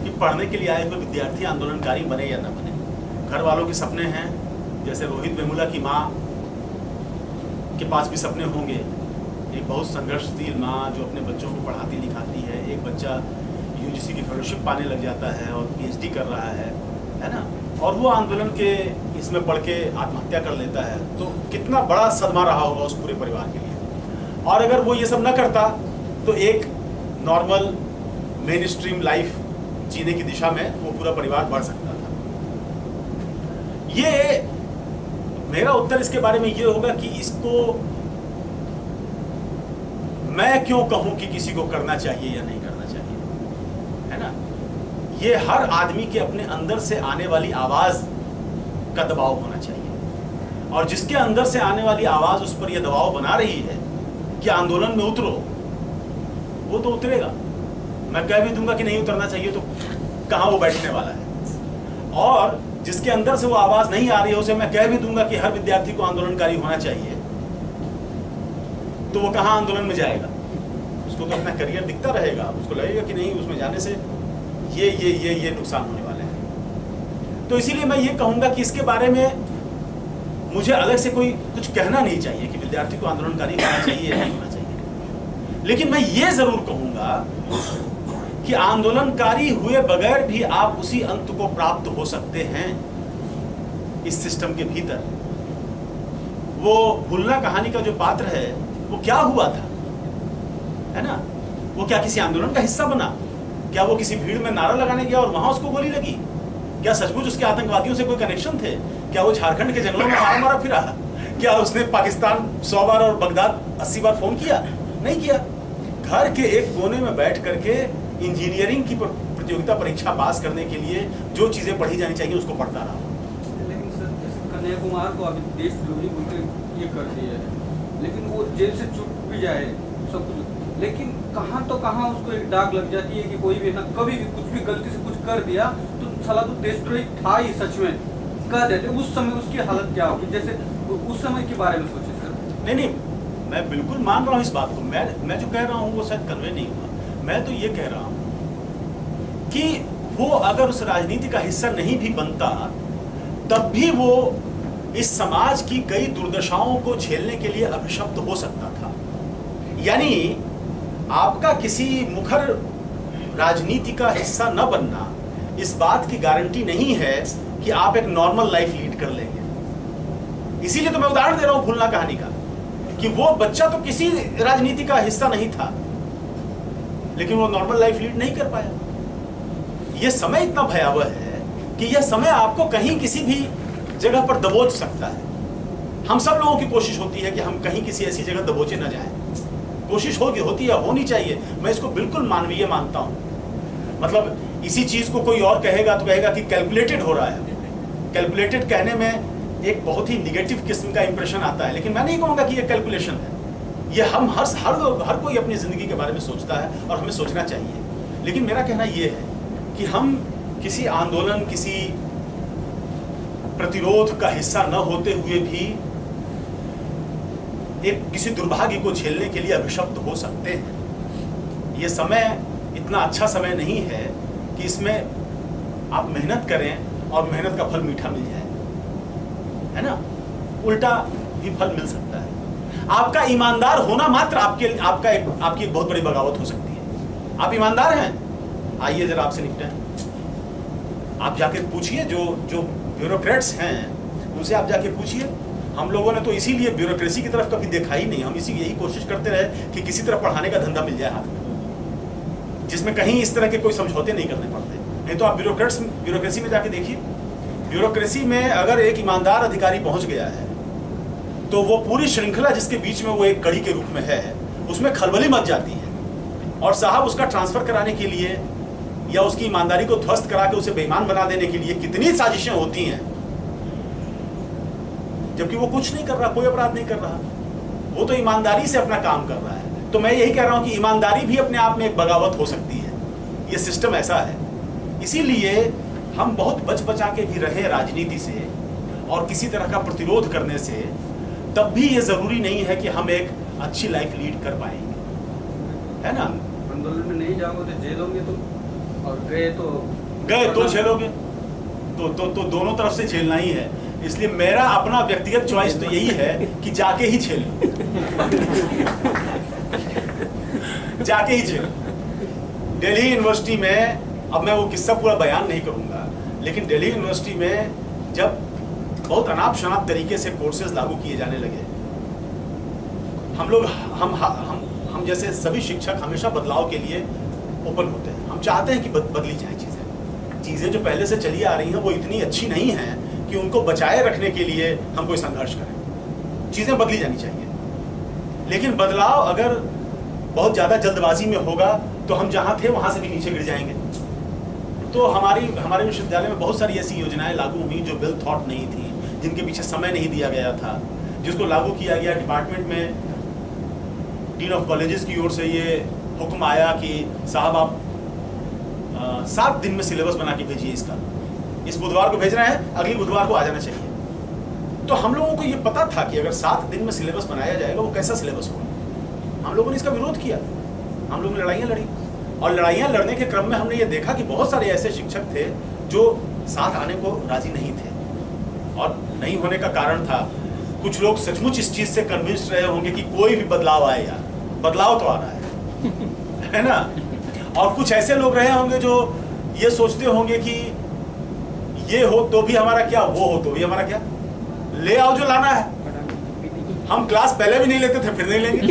कि पढ़ने के लिए आए हुए विद्यार्थी आंदोलनकारी बने या न बने। घर वालों के सपने हैं, जैसे रोहित वेमुला की माँ के पास भी सपने होंगे, एक बहुत संघर्षशील माँ जो अपने बच्चों को पढ़ाती लिखाती है, एक बच्चा यूजीसी की फेलोशिप पाने लग जाता है और पीएचडी कर रहा है ना, और वो आंदोलन के इसमें पढ़ के आत्महत्या कर लेता है, तो कितना बड़ा सदमा रहा होगा उस पूरे परिवार के लिए। और अगर वो ये सब न करता तो एक नॉर्मल मेन स्ट्रीम लाइफ जीने की दिशा में वो पूरा परिवार बढ़ सकता था। ये मेरा उत्तर इसके बारे में ये होगा कि इसको मैं क्यों कहूं कि किसी को करना चाहिए या नहीं करना चाहिए, है ना। ये हर आदमी के अपने अंदर से आने वाली आवाज का दबाव होना चाहिए, और जिसके अंदर से आने वाली आवाज उस पर यह दबाव बना रही है कि आंदोलन में उतरो, वो तो उतरेगा। मैं कह भी दूंगा कि नहीं उतरना चाहिए तो कहां वो बैठने वाला है। और जिसके अंदर से वो आवाज नहीं आ रही है, उसे मैं कह भी दूंगा कि हर विद्यार्थी को आंदोलनकारी होना चाहिए, तो वो कहां आंदोलन में जाएगा। उसको तो अपना करियर दिखता रहेगा, उसको लगेगा कि नहीं उसमें जाने से ये नुकसान होने वाले हैं। तो इसीलिए मैं ये कहूंगा कि इसके बारे में मुझे अलग से कोई कुछ कहना नहीं चाहिए कि विद्यार्थी को आंदोलनकारी होना चाहिए या नहीं होना चाहिए। लेकिन मैं ये जरूर कहूंगा कि आंदोलनकारी हुए बगैर भी आप उसी अंत को प्राप्त हो सकते हैं इस सिस्टम के भीतर। वो भूलना कहानी का जो पात्र है वो क्या हुआ था, है ना। वो क्या किसी आंदोलन का हिस्सा बना? क्या वो किसी भीड़ में नारा लगाने गया और वहां उसको गोली लगी? क्या सचमुच उसके आतंकवादियों से कोई कनेक्शन थे? क्या वो झारखंड के जंगलों में मारा फिरा? क्या उसने पाकिस्तान 100 बार और बगदाद 80 बार फोन किया? नहीं किया। घर के एक कोने में बैठ करके इंजीनियरिंग की प्रतियोगिता परीक्षा पास करने के लिए जो चीजें पढ़ी जानी चाहिए उसको पढ़ता रहा। लेकिन सर, जैसे कन्हैया कुमार को अभी देशद्रोही बोलकर ये कर दिया है, लेकिन वो जेल से छूट भी जाए सब कुछ, लेकिन कहाँ तो कहाँ उसको एक डाक लग जाती है कि कोई भी ना कभी भी कुछ भी गलती से कुछ कर दिया तो साला तो देशद्रोही था ही, सच में कह देते। उस समय उसकी हालत क्या होगी, जैसे उस समय के बारे में सोचे सर। नहीं, मैं बिल्कुल मान रहा हूँ इस बात को। मैं जो कह रहा हूँ वो शायद कन्वे नहीं हुआ। मैं तो ये कह रहा हूँ कि वो अगर उस राजनीति का हिस्सा नहीं भी बनता तब भी वो इस समाज की कई दुर्दशाओं को झेलने के लिए अभिशप्त हो सकता था। यानी आपका किसी मुखर राजनीति का हिस्सा न बनना इस बात की गारंटी नहीं है कि आप एक नॉर्मल लाइफ लीड कर लेंगे। इसीलिए तो मैं उदाहरण दे रहा हूं भूलना कहानी का, कि वो बच्चा तो किसी राजनीति का हिस्सा नहीं था, लेकिन वो नॉर्मल लाइफ लीड नहीं कर पाया। यह समय इतना भयावह है कि यह समय आपको कहीं किसी भी जगह पर दबोच सकता है। हम सब लोगों की कोशिश होती है कि हम कहीं किसी ऐसी जगह दबोचे न जाएं। कोशिश होती है, होनी चाहिए। मैं इसको बिल्कुल मानवीय मानता हूं। मतलब इसी चीज को कोई और कहेगा तो कहेगा कि कैलकुलेटेड हो रहा है। कैलकुलेटेड कहने में एक बहुत ही निगेटिव किस्म का इंप्रेशन आता है, लेकिन मैं नहीं कहूंगा कि ये कैलकुलेशन है। ये हम हर कोई अपनी जिंदगी के बारे में सोचता है और हमें सोचना चाहिए। लेकिन मेरा कहना यह है कि हम किसी आंदोलन, किसी प्रतिरोध का हिस्सा न होते हुए भी एक किसी दुर्भाग्य को झेलने के लिए अभिशप्त हो सकते हैं। ये समय इतना अच्छा समय नहीं है कि इसमें आप मेहनत करें और मेहनत का फल मीठा मिल जाए, है ना। उल्टा भी फल मिल सकता है। आपका ईमानदार होना मात्र आपकी एक बहुत बड़ी बगावत हो सकती है। आप ईमानदार हैं, आइए जरा आपसे निपटें। आप जाके पूछिए, जो ब्यूरोक्रेट्स हैं उनसे आप जाके पूछिए। हम लोगों ने तो इसीलिए ब्यूरोक्रेसी की तरफ कभी देखा ही नहीं। हम यही कोशिश करते रहे कि किसी तरह पढ़ाने का धंधा मिल जाए हाथ में, जिसमें कहीं इस तरह के कोई समझौते नहीं करने पड़ते। नहीं तो आप ब्यूरोक्रेसी में जाके देखिए, ब्यूरोक्रेसी में अगर एक ईमानदार अधिकारी पहुंच गया है तो वो पूरी श्रृंखला जिसके बीच में वो एक कड़ी के रूप में है, उसमें खलबली मच जाती है। और साहब उसका ट्रांसफर कराने के लिए या उसकी ईमानदारी को ध्वस्त करा के उसे बेईमान बना देने के लिए कितनी साजिशें होती हैं, जबकि वो कुछ नहीं कर रहा, कोई अपराध नहीं कर रहा, वो तो ईमानदारी से अपना काम कर रहा है। तो मैं यही कह रहा हूं कि ईमानदारी भी अपने आप में एक बगावत हो सकती है, ये सिस्टम ऐसा है। इसीलिए हम बहुत बच बचा के भी रहे राजनीति से और किसी तरह का प्रतिरोध करने से, तब भी ये जरूरी नहीं है कि हम एक अच्छी लाइफ लीड कर पाएंगे, है ना। आंदोलन में नहीं जाओगे तो जेलोगे तुम, और गए तो झेलोगे, तो दोनों तरफ से झेलना ही है। इसलिए मेरा अपना व्यक्तिगत चॉइस तो यही है कि जाके ही झेल जाके ही झेल। दिल्ली यूनिवर्सिटी में, अब मैं वो किस्सा पूरा बयान नहीं करूंगा, लेकिन दिल्ली यूनिवर्सिटी में जब बहुत अनाप शनाप तरीके से कोर्सेज लागू किए जाने लगे, हम लोग हम जैसे सभी शिक्षक हमेशा बदलाव के लिए ओपन होते हैं। हम चाहते हैं कि बदली जाए चीज़ें जो पहले से चली आ रही हैं वो इतनी अच्छी नहीं हैं कि उनको बचाए रखने के लिए हम कोई संघर्ष करें। चीज़ें बदली जानी चाहिए, लेकिन बदलाव अगर बहुत ज़्यादा जल्दबाजी में होगा तो हम जहाँ थे वहाँ से भी नीचे गिर जाएंगे। तो हमारे विश्वविद्यालय में बहुत सारी ऐसी योजनाएं लागू हुई जो वेल थॉट नहीं थी, जिनके पीछे समय नहीं दिया गया था, जिसको लागू किया गया। डिपार्टमेंट में डीन ऑफ कॉलेजेस की ओर से ये हुक्म आया कि साहब आप 7 दिन में सिलेबस बना के भेजिए इसका, इस बुधवार को भेजना है, अगली बुधवार को आ जाना चाहिए। तो हम लोगों को ये पता था कि अगर 7 दिन में सिलेबस बनाया जाएगा वो कैसा सिलेबस होगा। हम लोगों ने इसका विरोध किया, हम लोगों ने लड़ाइयाँ लड़ी, और लड़ाइयाँ लड़ने के क्रम में हमने ये देखा कि बहुत सारे ऐसे शिक्षक थे जो साथ आने को राजी नहीं थे। और नहीं होने का कारण था, कुछ लोग सचमुच इस चीज़ से कन्विंस्ड रहे होंगे कि कोई भी बदलाव आए यार, बदलाव तो आ रहा है ना। और कुछ ऐसे लोग रहे होंगे जो ये सोचते होंगे कि ये हो तो भी हमारा क्या, वो हो तो भी हमारा क्या, ले आओ जो लाना है। हम क्लास पहले भी नहीं लेते थे, फिर नहीं लेंगे।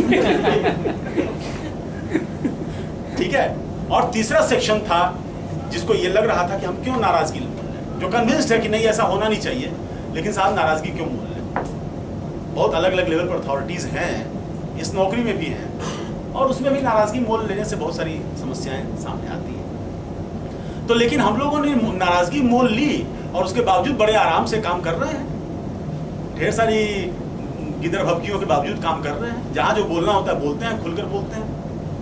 ठीक है। और तीसरा सेक्शन था जिसको ये लग रहा था कि हम क्यों नाराजगी मोल लें, जो कन्विंस्ड है कि नहीं ऐसा होना नहीं चाहिए, लेकिन साहब नाराजगी क्यों मोल लें। बहुत अलग अलग लेवल पर अथॉरिटीज़ हैं, इस नौकरी में भी हैं, और उसमें भी नाराजगी मोल लेने से बहुत सारी समस्याएं सामने आती हैं। तो लेकिन हम लोगों ने नाराजगी मोल ली और उसके बावजूद बड़े आराम से काम कर रहे हैं, ढेर सारी गिदर भभकियों के बावजूद काम कर रहे हैं। जहाँ जो बोलना होता है बोलते हैं, खुलकर बोलते हैं,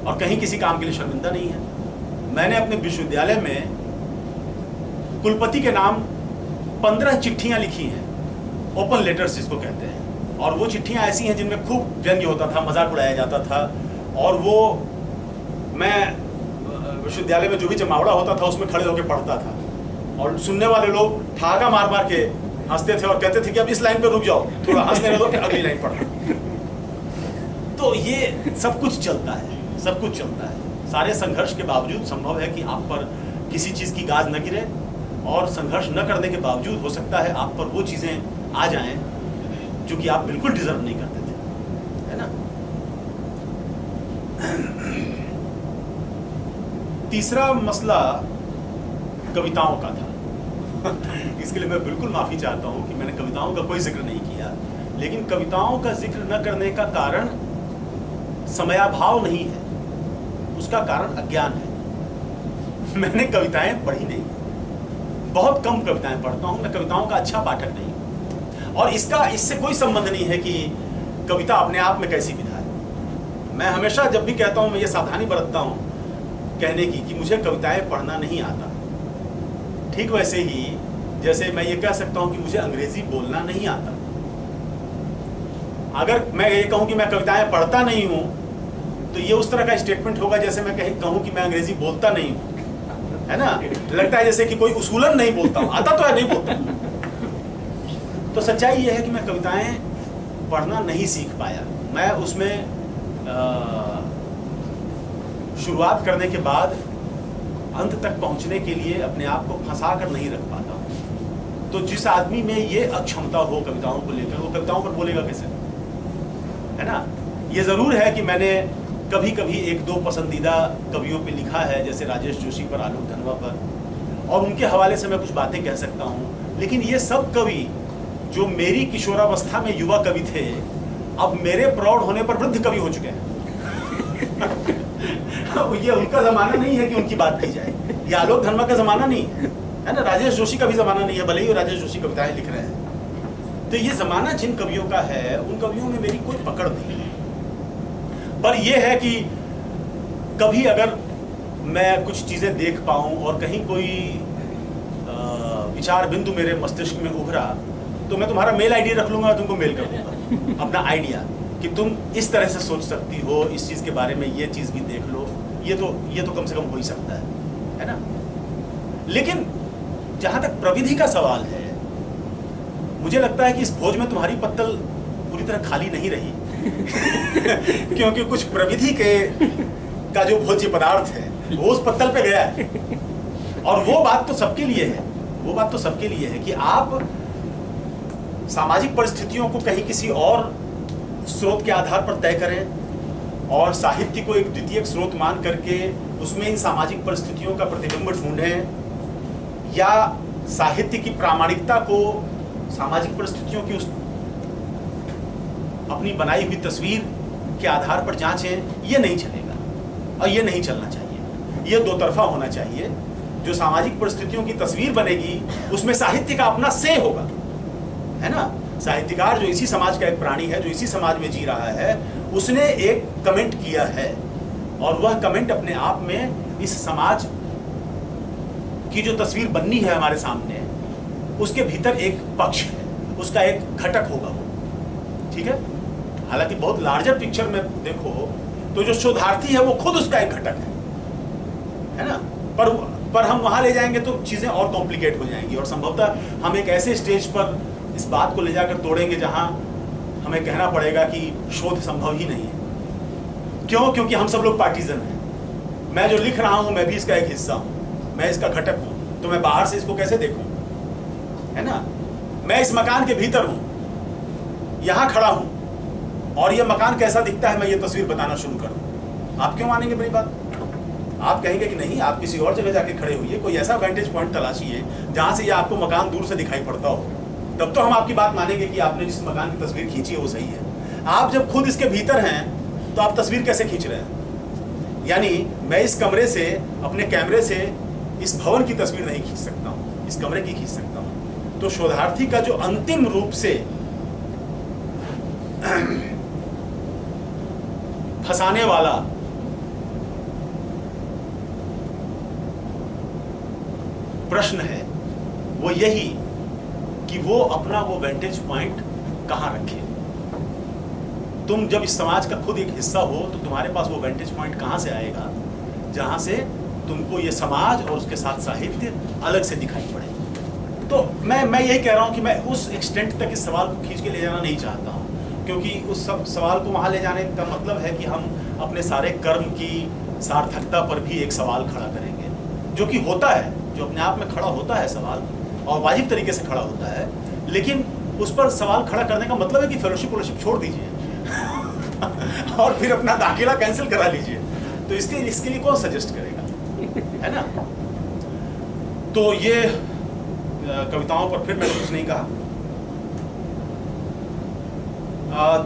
और कहीं किसी काम के लिए शर्मिंदा नहीं है। मैंने अपने विश्वविद्यालय में कुलपति के नाम 15 चिट्ठियाँ लिखी हैं, ओपन लेटर्स जिसको कहते हैं, और वो चिट्ठियाँ ऐसी हैं जिनमें खूब व्यंग्य होता था, मजाक उड़ाया जाता था, और वो मैं विश्वविद्यालय में जो भी जमावड़ा होता था उसमें खड़े होकर पढ़ता था, और सुनने वाले लोग ठागा मार मार के हंसते थे और कहते थे कि अब इस लाइन पे रुक जाओ, थोड़ा हंसने दो, अगली लाइन पढ़ना। तो ये सब कुछ चलता है, सब कुछ चलता है। सारे संघर्ष के बावजूद संभव है कि आप पर किसी चीज़ की गाज न गिरे, और संघर्ष न करने के बावजूद हो सकता है आप पर वो चीज़ें आ जाएं जो कि आप बिल्कुल डिजर्व नहीं करते थे, है ना। तीसरा मसला कविताओं का था। इसके लिए मैं बिल्कुल माफ़ी चाहता हूँ कि मैंने कविताओं का कोई जिक्र नहीं किया, लेकिन कविताओं का जिक्र न करने का कारण समयाभाव नहीं है, उसका कारण अज्ञान है। मैंने कविताएं पढ़ी नहीं, बहुत कम कविताएं पढ़ता हूँ, मैं कविताओं का अच्छा पाठक नहीं हूँ। और इससे कोई संबंध नहीं है कि कविता अपने आप में कैसी विधा है। मैं हमेशा जब भी कहता हूँ, मैं ये सावधानी बरतता हूँ कहने की कि मुझे कविताएं पढ़ना नहीं आता। ठीक वैसे ही जैसे मैं ये कह सकता हूँ कि मुझे अंग्रेजी बोलना नहीं आता। अगर मैं ये कहूँ कि मैं कविताएं पढ़ता नहीं हूँ तो ये उस तरह का स्टेटमेंट होगा जैसे मैं कहूँ कि मैं अंग्रेजी बोलता नहीं हूँ, है ना। लगता है जैसे कि कोई उसूलन नहीं बोलता हूँ, आता तो है नहीं बोलता। तो सच्चाई ये है कि मैं कविताएं पढ़ना नहीं सीख पाया। मैं उसमें शुरुआत करने के बाद अंत तक पहुंचने के लिए अपने आप को फंसा कर नहीं रख पाता हूँ। तो जिस आदमी में ये अक्षमता हो कविताओं को लेकर, वो कविताओं पर बोलेगा कैसे? है ना? ये ज़रूर है कि मैंने कभी कभी एक दो पसंदीदा कवियों पे लिखा है, जैसे राजेश जोशी पर, आलोक धनवा पर, और उनके हवाले से मैं कुछ बातें कह सकता हूँ। लेकिन ये सब कवि जो मेरी किशोरावस्था में युवा कवि थे, अब मेरे प्रौढ़ होने पर वृद्ध कवि हो चुके हैं। ये उनका ज़माना नहीं है कि उनकी बात की जाए। ये आलोक धनवा का ज़माना नहीं है ना? राजेश जोशी का भी ज़माना नहीं है, भले ही वो राजेश जोशी कविताएं लिख रहे हैं। तो ये ज़माना जिन कवियों का है, उन कवियों में मेरी कोई पकड़ नहीं है। पर यह है कि कभी अगर मैं कुछ चीज़ें देख पाऊँ और कहीं कोई विचार बिंदु मेरे मस्तिष्क में उभरा, तो मैं तुम्हारा मेल आईडी रख लूँगा, तुमको मेल कर दूँगा अपना आइडिया कि तुम इस तरह से सोच सकती हो, इस चीज़ के बारे में ये चीज़ भी देख लो। ये तो कम से कम हो ही सकता है ना? लेकिन जहाँ तक प्रविधि का सवाल है, मुझे लगता है कि इस भोज में तुम्हारी पत्तल पूरी तरह खाली नहीं रही क्योंकि कुछ प्रविधि का जो भोज्य पदार्थ है वो उस पत्तल पे गया है। और वो बात तो सबके लिए है कि आप सामाजिक परिस्थितियों को कहीं किसी और स्रोत के आधार पर तय करें और साहित्य को एक द्वितीयक स्रोत मान करके उसमें इन सामाजिक परिस्थितियों का प्रतिबिंब ढूंढें, या साहित्य की प्रामाणिकता को सामाजिक परिस्थितियों की उस अपनी बनाई हुई तस्वीर के आधार पर जांचें। ये नहीं चलेगा और ये नहीं चलना चाहिए। ये दो तरफा होना चाहिए। जो सामाजिक परिस्थितियों की तस्वीर बनेगी उसमें साहित्य का अपना से होगा, है ना? साहित्यकार जो इसी समाज का एक प्राणी है, जो इसी समाज में जी रहा है, उसने एक कमेंट किया है और वह कमेंट अपने आप में इस समाज की जो तस्वीर बननी है हमारे सामने, उसके भीतर एक पक्ष है, उसका एक घटक होगा वो। ठीक है? हालांकि बहुत लार्जर पिक्चर में देखो तो जो शोधार्थी है वो खुद उसका एक घटक है ना? पर हम वहां ले जाएंगे तो चीजें और कॉम्प्लिकेट हो जाएंगी और संभवतः हम एक ऐसे स्टेज पर इस बात को ले जाकर तोड़ेंगे जहां हमें कहना पड़ेगा कि शोध संभव ही नहीं है। क्यों? क्योंकि हम सब लोग पार्टीजन हैं। मैं जो लिख रहा हूं मैं भी इसका एक हिस्सा हूं, मैं इसका घटक हूं, तो मैं बाहर से इसको कैसे देखूं? है ना? मैं इस मकान के भीतर हूं, यहां खड़ा हूं और ये मकान कैसा दिखता है मैं ये तस्वीर बताना शुरू कर दूं। आप क्यों मानेंगे मेरी बात? आप कहेंगे कि नहीं, आप किसी और जगह जाके खड़े होइए, कोई ऐसा वेंटेज पॉइंट तलाशिए जहां से ये आपको मकान दूर से दिखाई पड़ता हो, तब तो हम आपकी बात मानेंगे कि आपने जिस मकान की तस्वीर खींची है वो सही है। आप जब खुद इसके भीतर हैं तो आप तस्वीर कैसे खींच रहे हैं? यानी मैं इस कमरे से, अपने कैमरे से इस भवन की तस्वीर नहीं खींच सकता हूँ, इस कमरे की खींच सकता हूँ। तो शोधार्थी का जो अंतिम रूप से फंसाने वाला प्रश्न है वो यही कि वो अपना वो वेंटेज पॉइंट कहाँ रखे। तुम जब इस समाज का खुद एक हिस्सा हो तो तुम्हारे पास वो वेंटेज पॉइंट कहाँ से आएगा जहाँ से तुमको ये समाज और उसके साथ साहित्य अलग से दिखाई पड़े। तो मैं यही कह रहा हूँ कि मैं उस एक्सटेंट तक इस सवाल को खींच के ले जाना नहीं चाहता हूँ, क्योंकि उस सब सवाल को वहाँ ले जाने का मतलब है कि हम अपने सारे कर्म की सार्थकता पर भी एक सवाल खड़ा करेंगे, जो कि होता है, जो अपने आप में खड़ा होता है सवाल और वाजिब तरीके से खड़ा होता है। लेकिन उस पर सवाल खड़ा करने का मतलब है कि फेलोशिप छोड़ दीजिए और फिर अपना दाखिला कैंसिल करा लीजिए। तो इसके लिए कौन सजेस्ट करेगा, है ना? तो ये कविताओं पर फिर मैंने कुछ नहीं कहा।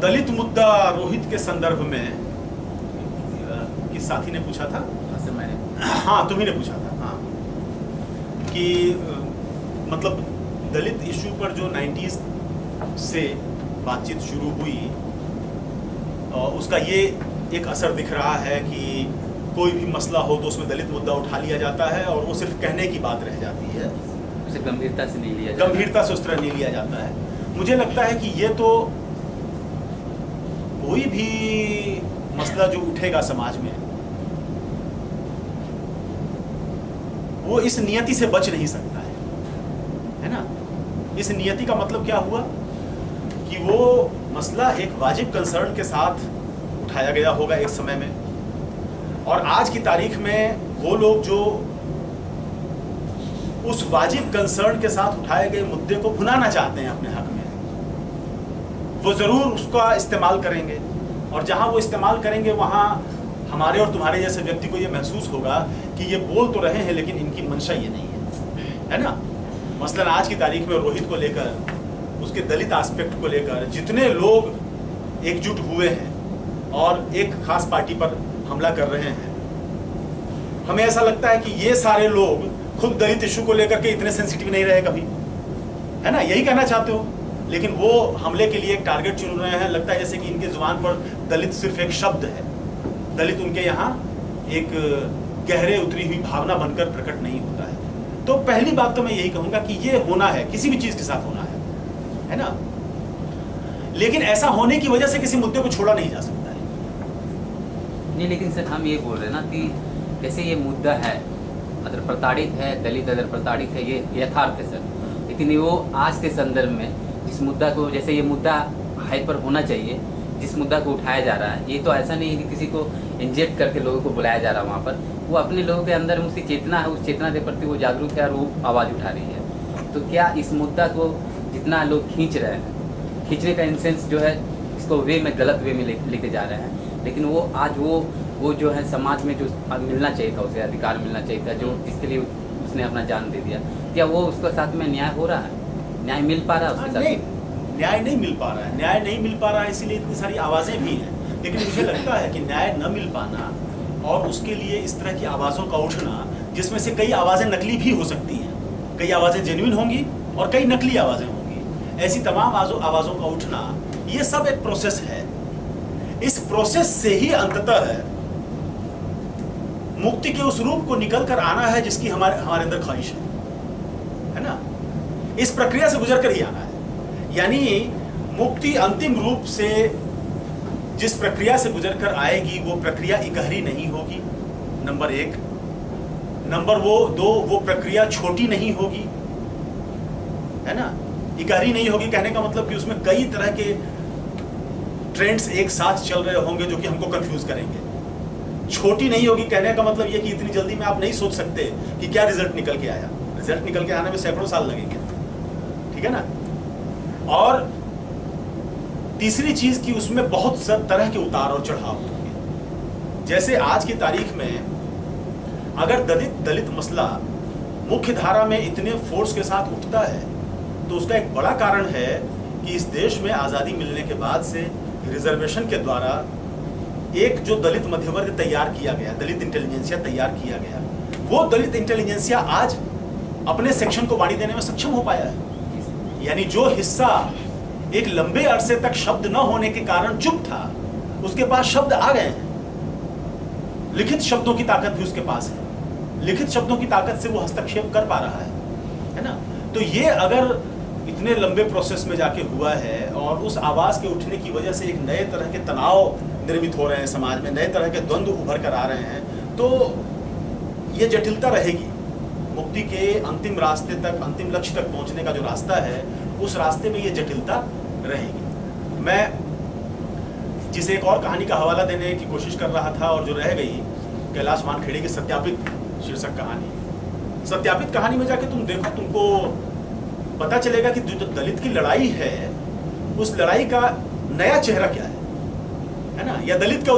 दलित मुद्दा रोहित के संदर्भ में किस साथी ने पूछा था? हाँ, तुम्ही ने पूछा था। हाँ, कि मतलब दलित इशू पर जो 90s से बातचीत शुरू हुई, उसका ये एक असर दिख रहा है कि कोई भी मसला हो तो उसमें दलित मुद्दा उठा लिया जाता है और वो सिर्फ कहने की बात रह जाती है, उसे गंभीरता से नहीं लिया गंभीरता से उस तरह नहीं लिया जाता है। मुझे लगता है कि ये तो कोई भी मसला जो उठेगा समाज में वो इस नियति से बच नहीं सकता है ना? इस नियति का मतलब क्या हुआ कि वो मसला एक वाजिब कंसर्न के साथ उठाया गया होगा एक समय में, और आज की तारीख में वो लोग जो उस वाजिब कंसर्न के साथ उठाए गए मुद्दे को भुनाना चाहते हैं अपने हक में, वो ज़रूर उसका इस्तेमाल करेंगे। और जहां वो इस्तेमाल करेंगे वहां हमारे और तुम्हारे जैसे व्यक्ति को ये महसूस होगा कि ये बोल तो रहे हैं लेकिन इनकी मंशा ये नहीं है ना। मसलन आज की तारीख में रोहित को लेकर, उसके दलित एस्पेक्ट को लेकर जितने लोग एकजुट हुए हैं और एक खास पार्टी पर हमला कर रहे हैं, हमें ऐसा लगता है कि ये सारे लोग खुद दलित इशू को लेकर के इतने सेंसिटिव नहीं रहे कभी, है ना, यही कहना चाहते हो। लेकिन वो हमले के लिए एक टारगेट चुन रहे हैं। लगता है जैसे कि इनके जुबान पर दलित सिर्फ एक शब्द है, दलित उनके यहाँ एक गहरे उतरी हुई भावना बनकर प्रकट नहीं होता है। तो पहली बात तो मैं यही कहूंगा कि ये होना है, किसी भी चीज के साथ होना है ना, लेकिन ऐसा होने की वजह से किसी मुद्दे को छोड़ा नहीं जा सकता है। नहीं, लेकिन सर हम ये बोल रहे हैं ना कि जैसे ये मुद्दा है, अगर प्रताड़ित है दलित, अगर प्रताड़ित है, ये यथार्थ है सर। लेकिन वो आज के संदर्भ में जिस मुद्दा को, जैसे ये मुद्दा हाइपर होना चाहिए, जिस मुद्दा को उठाया जा रहा है, ये तो ऐसा नहीं है कि किसी को इंजेक्ट करके लोगों को बुलाया जा रहा है वहाँ पर। वो अपने लोगों के अंदर उसकी चेतना है, उस चेतना के प्रति वो जागरूक है और वो आवाज़ उठा रही है। तो क्या इस मुद्दा को जितना लोग खींच रहे हैं, खींचने का इंसेंस जो है इसको वे में, गलत वे में लेके जा रहे हैं, लेकिन वो आज वो जो है समाज में जो मिलना चाहिए था, उसे अधिकार मिलना चाहिए था, जो जिसके लिए उसने अपना जान दे दिया, क्या वो उसके साथ में न्याय हो रहा है, न्याय मिल पा रहा है उसके साथ? नहीं, न्याय नहीं मिल पा रहा है, न्याय नहीं मिल पा रहा है, इसीलिए इतनी सारी आवाज़ें भी हैं। लेकिन मुझे लगता है कि न्याय न मिल पाना और उसके लिए इस तरह की आवाज़ों का उठना, जिसमें से कई आवाज़ें नकली भी हो सकती हैं, कई आवाज़ें जेन्युइन होंगी और कई नकली आवाज़ें होंगी, ऐसी तमाम आवाज़ों का उठना, ये सब एक प्रोसेस है। इस प्रोसेस से ही अंततः मुक्ति के उस रूप को निकल कर आना है जिसकी हमारे अंदर ख्वाहिश है ना। इस प्रक्रिया से गुजर कर ही आना है। यानी मुक्ति अंतिम रूप से जिस प्रक्रिया से गुजर कर आएगी वो प्रक्रिया इकहरी नहीं होगी, नंबर 1। नंबर 2, वो प्रक्रिया छोटी नहीं होगी, है ना। इकहरी नहीं होगी कहने का मतलब कि उसमें कई तरह के ट्रेंड्स एक साथ चल रहे होंगे जो कि हमको कंफ्यूज करेंगे। छोटी नहीं होगी कहने का मतलब ये कि इतनी जल्दी में आप नहीं सोच सकते कि क्या रिजल्ट निकल के आया। रिजल्ट निकल के आने में सैकड़ों साल लगेंगे, ठीक है ना। और तीसरी चीज कि उसमें बहुत सब तरह के उतार और चढ़ाव होंगे। जैसे आज की तारीख में अगर दलित मसला मुख्य धारा में इतने फोर्स के साथ उठता है तो उसका एक बड़ा कारण है कि इस देश में आज़ादी मिलने के बाद से रिजर्वेशन के द्वारा एक जो दलित मध्यवर्ग तैयार किया गया, दलित इंटेलिजेंसिया तैयार किया गया, वो दलित इंटेलिजेंसिया आज अपने सेक्शन को वाणी देने में सक्षम हो पाया है। यानी जो हिस्सा एक लंबे अरसे तक शब्द न होने के कारण चुप था, उसके पास शब्द आ गए हैं। लिखित शब्दों की ताकत भी उसके पास है, लिखित शब्दों की ताकत से वो हस्तक्षेप कर पा रहा है ना। तो ये अगर इतने लंबे प्रोसेस में जाके हुआ है और उस आवाज़ के उठने की वजह से एक नए तरह के तनाव निर्मित हो रहे हैं समाज में, नए तरह के द्वंद्व उभर कर आ रहे हैं, तो ये जटिलता रहेगी। मुक्ति के अंतिम रास्ते तक, अंतिम लक्ष्य तक पहुंचने का जो रास्ता है, उस रास्ते में ये जटिलता रहेगी। मैं जिस एक और कहानी का हवाला देने की कोशिश कर रहा था और जो रह गई, कैलाश वानखेड़े की सत्यापित शीर्षक कहानी। सत्यापित कहानी में जाके तुम देखो, तुमको पता चलेगा कि जो दलित की लड़ाई है, उस लड़ाई का नया चेहरा क्या है ना, या दलित का